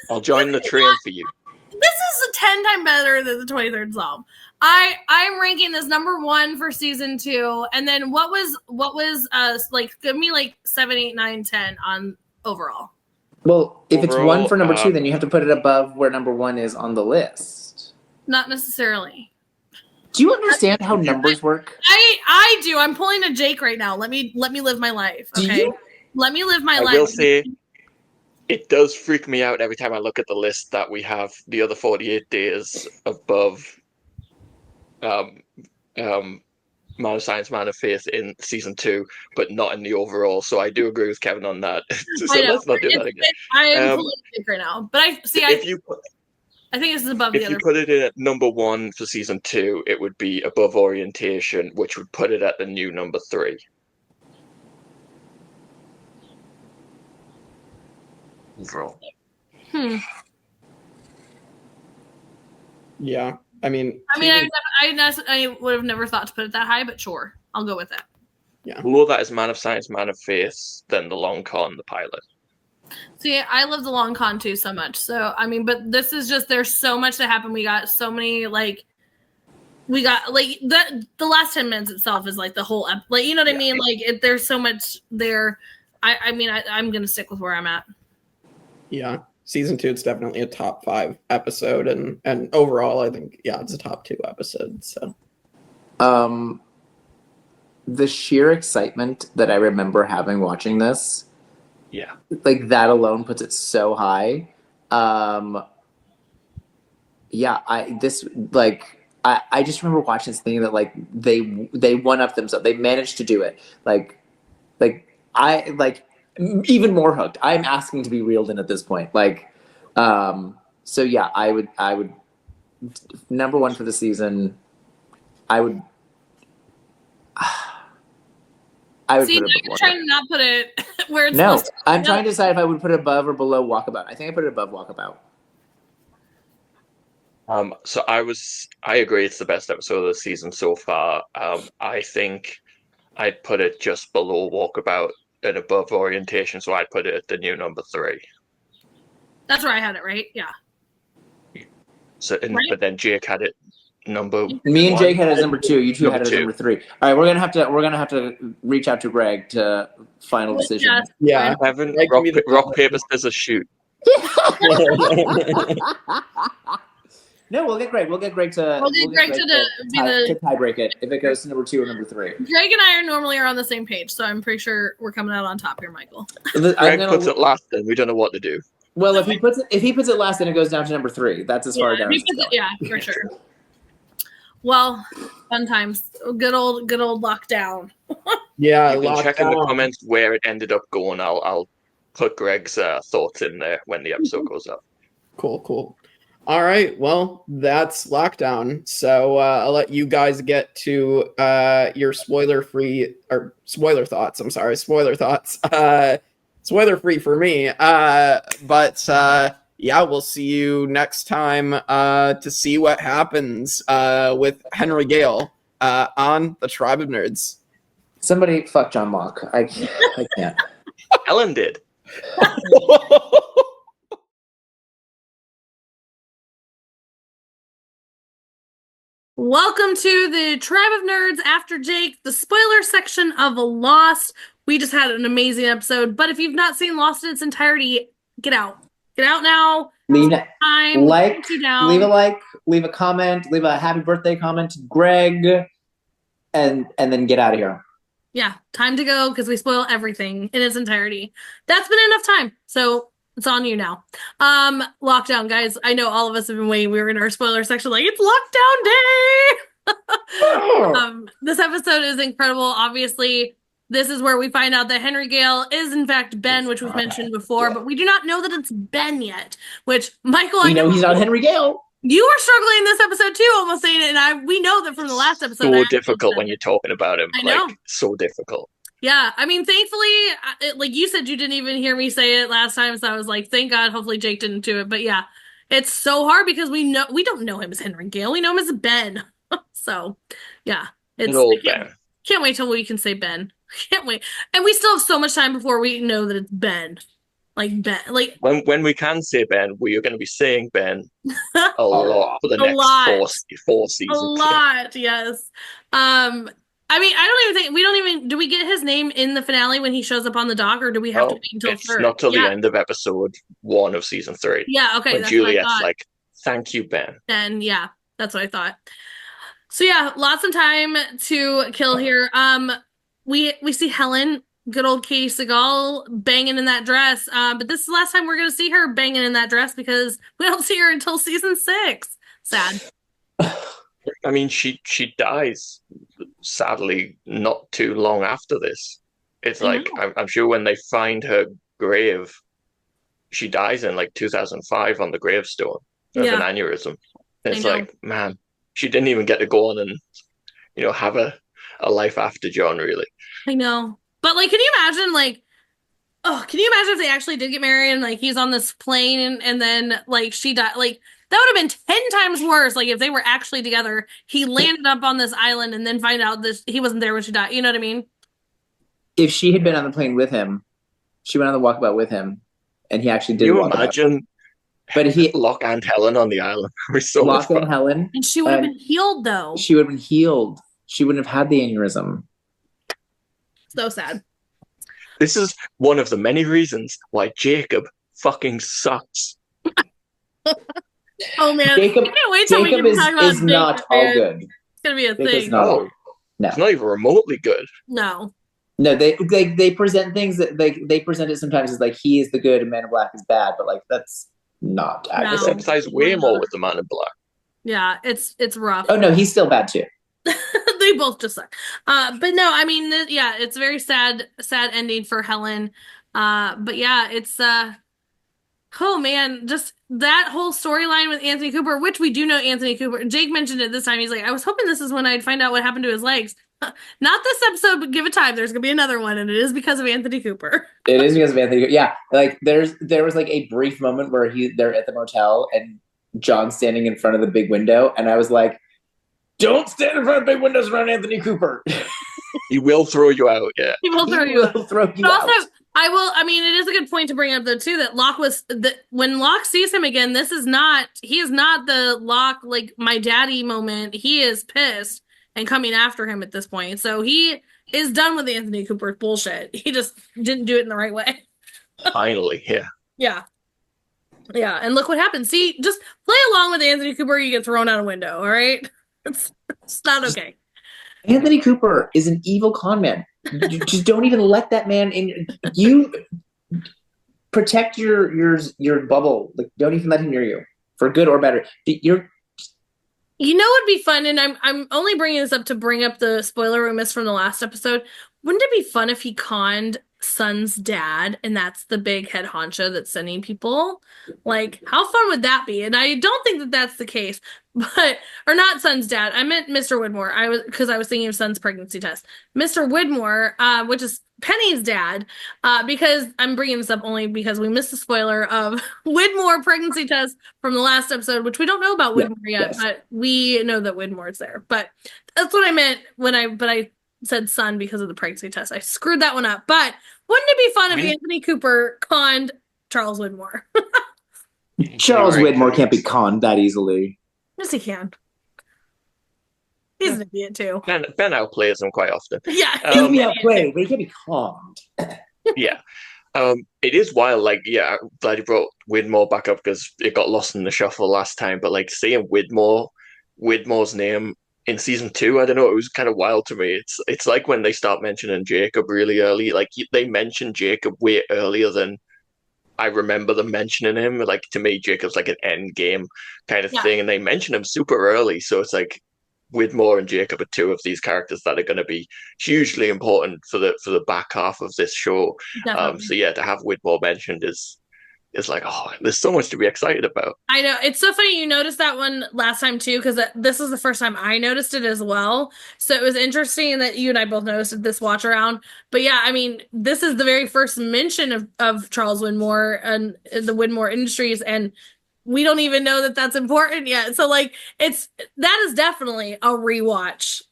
I'll join the train for you. This is 10 times better than the 23rd Psalm. I'm ranking this number 1 for season 2, and then what was like, give me like 7, 8, 9, 10 on overall. Well, if it's 1 for number 2, then you have to put it above where number 1 is on the list. Not necessarily. Do you understand how numbers work? I do. I'm pulling a Jake right now. Let me live my life. Okay. Let me live my life. I will say, it does freak me out every time I look at the list that we have The Other 48 Days above Man of Science, Man of Faith in season 2, but not in the overall. So I do agree with Kevin on that. So let's not do that again. I am fully sick right now, but I think this is above the other. If you put it in at number 1 for season 2, it would be above Orientation, which would put it at the new number 3. Overall. Yeah, I mean, I would have never thought to put it that high, but sure, I'll go with it. Yeah. Below that is Man of Science, Man of Faith, then the long con, the pilot. See, I love the long con too so much. So I mean, but this is just there's so much to happen. We got so many the last 10 minutes itself is like the whole you know what I mean? Like there's so much there. I'm gonna stick with where I'm at. Yeah. Season 2, it's definitely a top 5 episode, and overall, I think it's a top 2 episode. So, the sheer excitement that I remember having watching this, like that alone puts it so high. I just remember watching this thing that like they one up themselves. They managed to do it. Even more hooked. I'm asking to be reeled in at this point. So yeah, I would number 1 for the season. I would See, put now it you're trying to not put it where it's No, listed. I'm trying to decide if I would put it above or below Walkabout. I think I put it above Walkabout. So I agree it's the best episode of the season so far. I think I'd put it just below Walkabout and above Orientation, so I'd put it at the new number 3. That's where I had it, right? Yeah. So, but then Jake had it number. Me and 1. Jake had it as number 2. You two had it as number 3. All right, we're gonna have to reach out to Greg to final decision. Yeah, Kevin, rock paper scissors shoot. No, we'll get Greg. We'll get Greg to. To tie break it if it goes to number 2 or number 3. Greg and I normally are on the same page, so I'm pretty sure we're coming out on top here, Michael. Greg puts it last, then we don't know what to do. Well, if he puts it last, then it goes down to number 3. That's as far down. For sure. Well, fun times. Good old lockdown. Yeah, you can check in the comments where it ended up going. I'll put Greg's thoughts in there when the episode goes up. Cool. All right, well, that's Lockdown. So I'll let you guys get to your spoiler thoughts. I'm sorry, spoiler thoughts. Spoiler free for me. We'll see you next time to see what happens with Henry Gale on the Tribe of Nerds. Somebody fuck John Locke. I can't. Ellen did. Welcome to the Tribe of Nerds after Jake, the spoiler section of Lost. We just had an amazing episode, but if you've not seen Lost in its entirety, get out. Get out now. Leave a like, leave a comment, leave a happy birthday comment to Greg, and then get out of here. Yeah, time to go because we spoil everything in its entirety. That's been enough time, so it's on you now. Lockdown, guys. I know all of us have been waiting. We were in our spoiler section like, it's lockdown day! This episode is incredible. Obviously, this is where we find out that Henry Gale is in fact Ben, which we've mentioned before, but we do not know that it's Ben yet, which, Michael, I know he's not Henry Gale. You were struggling in this episode too, almost saying it, and we know that from the last episode. So difficult when you're talking about him. I know. So difficult. Yeah, I mean, thankfully, like you said, you didn't even hear me say it last time, so I was like, thank God, hopefully Jake didn't do it. But yeah, it's so hard because we don't know him as Henry Gale, we know him as Ben. So yeah, can't wait till we can say Ben. Can't wait, and we still have so much time before we know that it's Ben. Like Ben, like when we can say Ben, we are going to be saying Ben a lot for the next four seasons. A lot, yes. I mean, do we get his name in the finale when he shows up on the dock, or do we have to wait until it's not till the end of episode 1 of season 3? Yeah, okay. When Juliet's like, "Thank you, Ben." Ben, yeah, that's what I thought. So yeah, lots of time to kill here. We see Helen, good old Katie Seagal, banging in that dress. But this is the last time we're going to see her banging in that dress because we don't see her until season 6. Sad. I mean, she dies sadly not too long after this. It's I like know. I'm sure when they find her grave, she dies in like 2005 on the gravestone of an Yeah, aneurysm. And I it's know. like, man, she didn't even get to go on and have a life after John, really. I know. But like, can you imagine like, oh, can you imagine if they actually did get married and like he's on this plane and then like she died? Like that would have been 10 times worse. Like if they were actually together, he landed up on this island and then find out that he wasn't there when she died. You know what I mean? If she had been on the plane with him, she went on the walkabout with him, and he actually did Can you walk about. imagine But he Locke and Helen on the island? It was so much Locke and fun. Helen, And she would have been healed though. she would have been healed. She wouldn't have had the aneurysm. So sad. This is one of the many reasons why Jacob fucking sucks. Oh man, Jacob, I can't wait till we Jacob can talk about is not Jacob, all man. good. It's gonna be a Jacob's thing. not all- No, No, it's not even remotely good. No. no. They present things that they present it sometimes as like he is the good and Man in Black is bad, but like that's not No. I accurate. sympathize way more with the Man in Black. Yeah, it's rough. Oh no, he's still bad too. They both just suck. But no, I mean, yeah, it's a very sad ending for Helen. But yeah, it's oh man, just that whole storyline with Anthony Cooper, which we do know Anthony Cooper. Jake mentioned it this time. He's like, I was hoping this is when I'd find out what happened to his legs. Not this episode, but give it time. There's gonna be another one, and it is because of Anthony Cooper. It is because of Anthony. Yeah, like there was like a brief moment where they're at the motel and John's standing in front of the big window, and I was like, "Don't stand in front of big windows around Anthony Cooper. He will throw you out." Yeah, He will throw He you. will throw you But out." also, I mean, it is a good point to bring up though too that Locke was that when Locke sees him again, he is not the Locke like my daddy moment. He is pissed and coming after him at this point. So he is done with Anthony Cooper's bullshit. He just didn't do it in the right way. finally, yeah. Yeah. Yeah, and look what happened. See, just play along with Anthony Cooper, you get thrown out a window, all right? It's not okay. Anthony Cooper is an evil con man. You just don't even let that man in. You protect your bubble. Like, don't even let him near you, for good or better. You know what'd be fun, and I'm only bringing this up to bring up the spoiler we missed from the last episode. Wouldn't it be fun if he conned Sun's dad, and that's the big head honcho that's sending people? Like, how fun would that be? And I don't think that that's the case, or not Sun's dad. I meant Mr. Widmore. I was thinking of Sun's pregnancy test. Mr. Widmore, which is Penny's dad, because I'm bringing this up only because we missed the spoiler of Widmore pregnancy test from the last episode, which we don't know about Widmore yet, but we know that Widmore's there. But that's what I meant when I said Sun because of the pregnancy test. I screwed that one up. But wouldn't it be fun if Anthony Cooper conned Charles Widmore? Charles Widmore can't be conned that easily. Yes, he can. He's an idiot too. Ben outplays him quite often. Yeah, He can be outplayed, but he can't be conned. Yeah. It is wild. Like, yeah, I'm glad you brought Widmore back up because it got lost in the shuffle last time. But like seeing Widmore's name in season 2, I don't know, it was kind of wild to me. It's like when they start mentioning Jacob really early. Like they mentioned Jacob way earlier than I remember them mentioning him. Like to me, Jacob's like an end game kind of thing, and they mention him super early. So it's like Widmore and Jacob are two of these characters that are going to be hugely important for the back half of this show. So yeah, to have Widmore mentioned is like, oh, there's so much to be excited about. I know. It's so funny you noticed that one last time too, because this is the first time I noticed it as well. So it was interesting that you and I both noticed it this watch around. But yeah, I mean, this is the very first mention of Charles Widmore and the Widmore Industries, and we don't even know that that's important yet. So like, that is definitely a rewatch.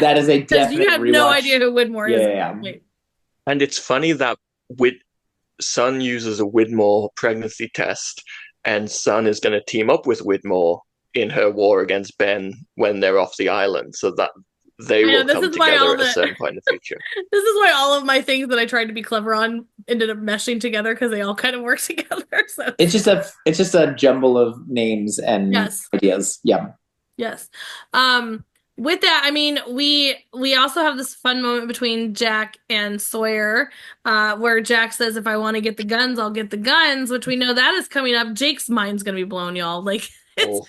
That is a definite you have rewatch. no idea who Widmore is. Yeah. And it's funny that Sun uses a Widmore pregnancy test, and Sun is going to team up with Widmore in her war against Ben when they're off the island, so that they will come together at a certain point in the future. This is why all of my things that I tried to be clever on ended up meshing together because they all kind of work together. So It's just a jumble of names and ideas. Yeah. Yes. With that, I mean, we also have this fun moment between Jack and Sawyer, where Jack says, "If I want to get the guns, I'll get the guns," which we know that is coming up. Jake's mind's gonna be blown, y'all. Like, it's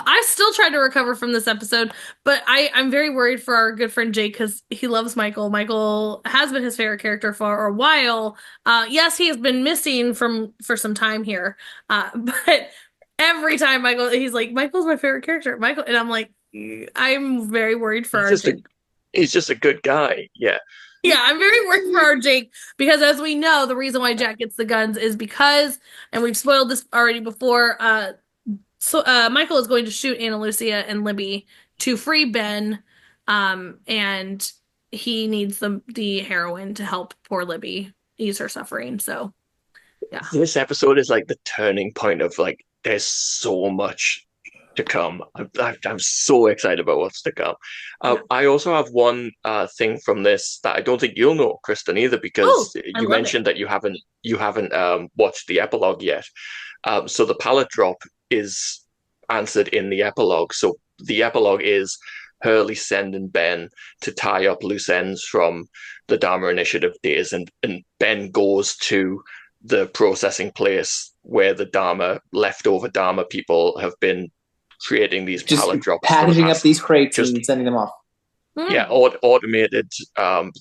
I still tried to recover from this episode, but I'm very worried for our good friend Jake because he loves Michael. Michael has been his favorite character for a while. Yes, he has been missing for some time here, but every time he's like, Michael's my favorite character, Michael, and I'm like, I'm very worried for our Jake. He's just a good guy. Yeah. Yeah, I'm very worried for our Jake because, as we know, the reason why Jack gets the guns is because, and we've spoiled this already before. So Michael is going to shoot Ana Lucia and Libby to free Ben, and he needs the heroin to help poor Libby ease her suffering. So, yeah. This episode is like the turning point of like, there's so much to come. I'm so excited about what's to come. I also have one thing from this that I don't think you'll know, Kristin, either, because you mentioned that you haven't watched the epilogue yet. So the pallet drop is answered in the epilogue. So the epilogue is Hurley sending Ben to tie up loose ends from the Dharma Initiative days, and Ben goes to the processing place where the leftover Dharma people have been creating these pallet drops, packaging up these crates and sending them off. Yeah, automated.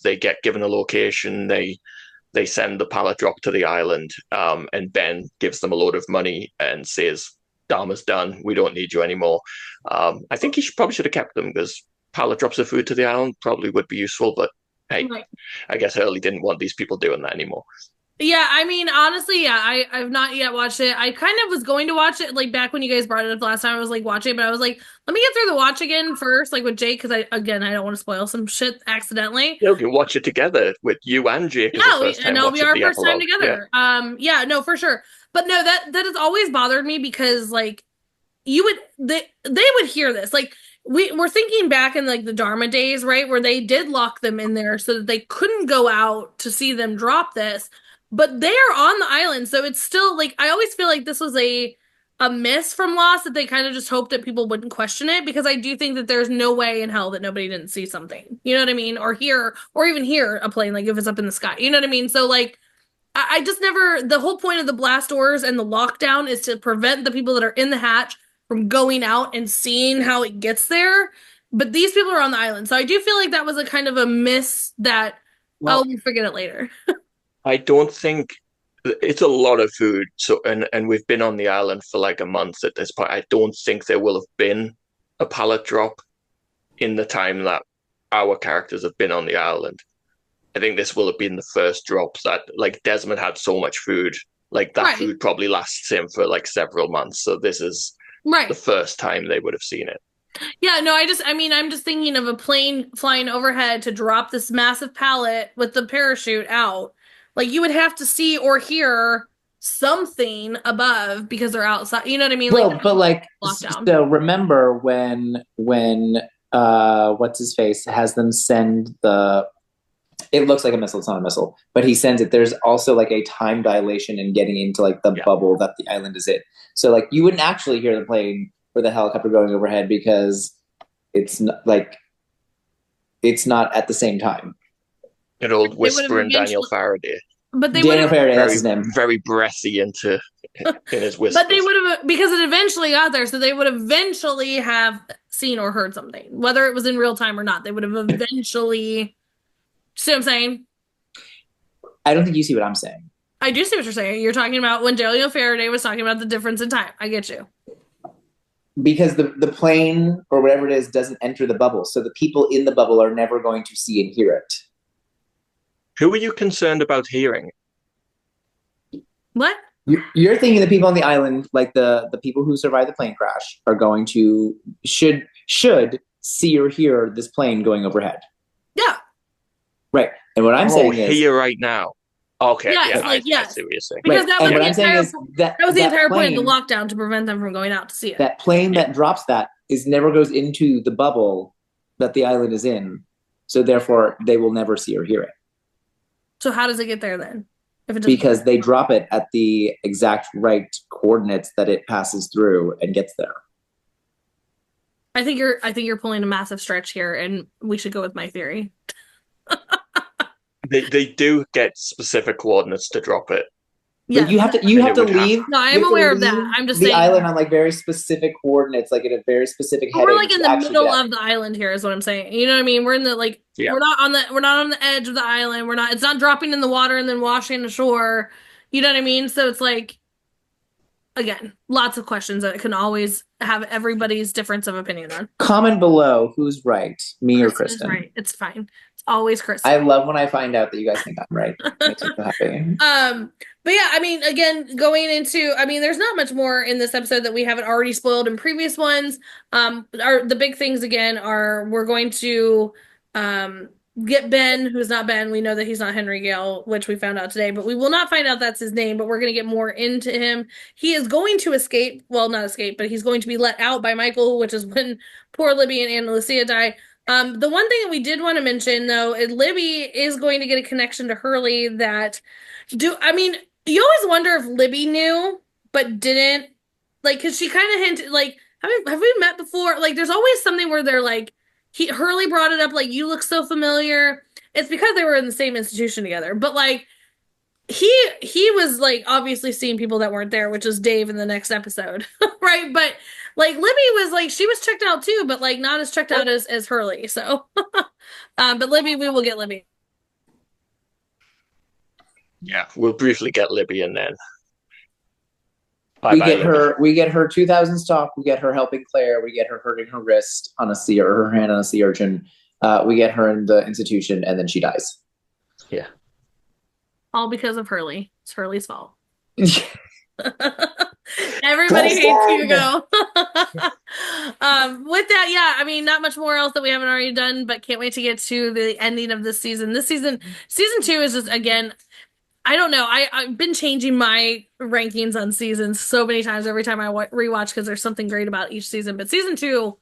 They get given a location. They send the pallet drop to the island, and Ben gives them a load of money and says, "Dharma's done. We don't need you anymore." I think he probably should have kept them, because pallet drops of food to the island probably would be useful. But hey, I guess Hurley didn't want these people doing that anymore. Yeah, I mean, honestly, yeah, I've not yet watched it. I kind of was going to watch it, like, back when you guys brought it up last time. I was, like, watching it, but I was like, let me get through the watch again first, like, with Jake, because, I don't want to spoil some shit accidentally. Yeah, we can watch it together with you and Jake. Yeah, it'll be our first time together. Yeah. No, for sure. But no, that has always bothered me, because, like, they would hear this. Like, we're thinking back in, like, the Dharma days, right, where they did lock them in there so that they couldn't go out to see them drop this. But they are on the island, so it's still, like, I always feel like this was a miss from Lost, that they kind of just hoped that people wouldn't question it, because I do think that there's no way in hell that nobody didn't see something. You know what I mean? Or even hear a plane, like, if it's up in the sky. You know what I mean? So, like, I just never, the whole point of the blast doors and the lockdown is to prevent the people that are in the hatch from going out and seeing how it gets there. But these people are on the island, so I do feel like that was a kind of a miss that, we'll forget it later. I don't think it's a lot of food. So, and we've been on the island for like a month at this point. I don't think there will have been a pallet drop in the time that our characters have been on the island. I think this will have been the first drop that, like, Desmond had so much food, like that food probably lasts him for like several months. So this is the first time they would have seen it. Yeah, no, I'm just thinking of a plane flying overhead to drop this massive pallet with the parachute out. Like, you would have to see or hear something above because they're outside. You know what I mean? Well, like, but like, lockdown. So remember when what's his face has them send it looks like a missile, it's not a missile, but he sends it. There's also like a time dilation in getting into like the bubble that the island is in. So like, you wouldn't actually hear the plane or the helicopter going overhead, because it's not at the same time. An old whispering Daniel Faraday. But Daniel Faraday, that's his name. Very breathy in his whispers. But they would have, because it eventually got there, so they would eventually have seen or heard something, whether it was in real time or not. They would have eventually. See what I'm saying? I don't think you see what I'm saying. I do see what you're saying. You're talking about when Daniel Faraday was talking about the difference in time. I get you. Because the plane or whatever it is doesn't enter the bubble, so the people in the bubble are never going to see and hear it. Who are you concerned about hearing? What? You're thinking the people on the island, like the people who survived the plane crash, are going to should see or hear this plane going overhead. Yeah. Right. And what I'm saying is here right now. Okay. Yes, I see what you're saying. Because that was what I'm saying is that was the entire point of the lockdown, to prevent them from going out to see it. That plane that drops that never goes into the bubble that the island is in, so therefore they will never see or hear it. So how does it get there then? Because they drop it at the exact right coordinates that it passes through and gets there. I think you're pulling a massive stretch here, and we should go with my theory. They do get specific coordinates to drop it. Yeah, Like, you have to leave. No, I you am have to aware of that. leave I'm just the saying island on like very specific coordinates, like in a very specific heading. we're like in to the actually middle get out. of the island here, is what I'm saying. You know what I mean? We're in the Yeah. we're not on the edge of the island. It's not dropping in the water and then washing ashore. You know what I mean? So it's like, again, lots of questions that can always have everybody's difference of opinion on. Comment below who's right, me or Kristin is Kristin. right. It's fine. It's always Kristin. I love when I find out that you guys think I'm right. Makes me so happy. But yeah, I mean, again, going into, I mean, there's not much more in this episode that we haven't already spoiled in previous ones. The big things again are we're going to get Ben, who's not Ben. We know that he's not Henry Gale, which we found out today, but we will not find out that's his name, but we're going to get more into him. He is going to escape. Well, not escape, but he's going to be let out by Michael, which is when poor Libby and Anna Lucia die. The one thing that we did want to mention, though, is Libby is going to get a connection to Hurley that you always wonder if Libby knew, but didn't. Like, because she kind of hinted, like, have we met before? Like, there's always something where they're like, Hurley brought it up, like, you look so familiar. It's because they were in the same institution together. But, like, he was, like, obviously seeing people that weren't there, which is Dave in the next episode, right? But, like, Libby was, like, she was checked out too, but, like, not as checked out as Hurley, so. But Libby, we will get Libby. Yeah, we'll briefly get Libby and then we get her 2000 stock, we get her helping Claire, we get her hurting her wrist on a sea or her hand on a sea urchin, we get her in the institution, and then she dies. Yeah. All because of Hurley. It's Hurley's fault. Everybody hates Hugo. With that, yeah, I mean, not much more else that we haven't already done, but can't wait to get to the ending of this season. Season 2 is just, again, I don't know. I've been changing my rankings on seasons so many times every time I rewatch because there's something great about each season. But season 2,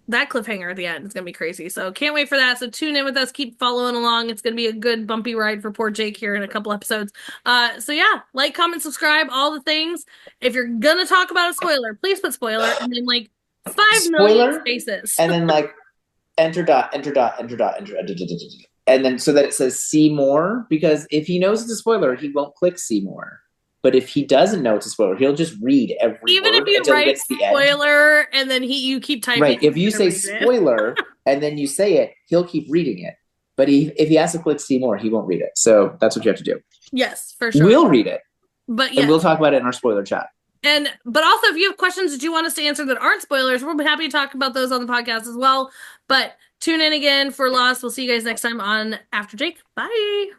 that cliffhanger at the end is going to be crazy. So can't wait for that. So tune in with us. Keep following along. It's going to be a good bumpy ride for poor Jake here in a couple episodes. So yeah, like, comment, subscribe, all the things. If you're going to talk about a spoiler, please put spoiler and then like 5 million spaces. And then like enter dot. And then so that it says see more, because if he knows it's a spoiler, he won't click see more. But if he doesn't know it's a spoiler, he'll just read every even word if you until write he gets to the end. spoiler and then you keep typing. Right. If you say spoiler and then you say it, he'll keep reading it. But if he has to click see more, he won't read it. So that's what you have to do. Yes, for sure. We'll read it. But yeah. And we'll talk about it in our spoiler chat. But also, if you have questions that you want us to answer that aren't spoilers, we'll be happy to talk about those on the podcast as well. But tune in again for Lost. We'll see you guys next time on After Jake. Bye.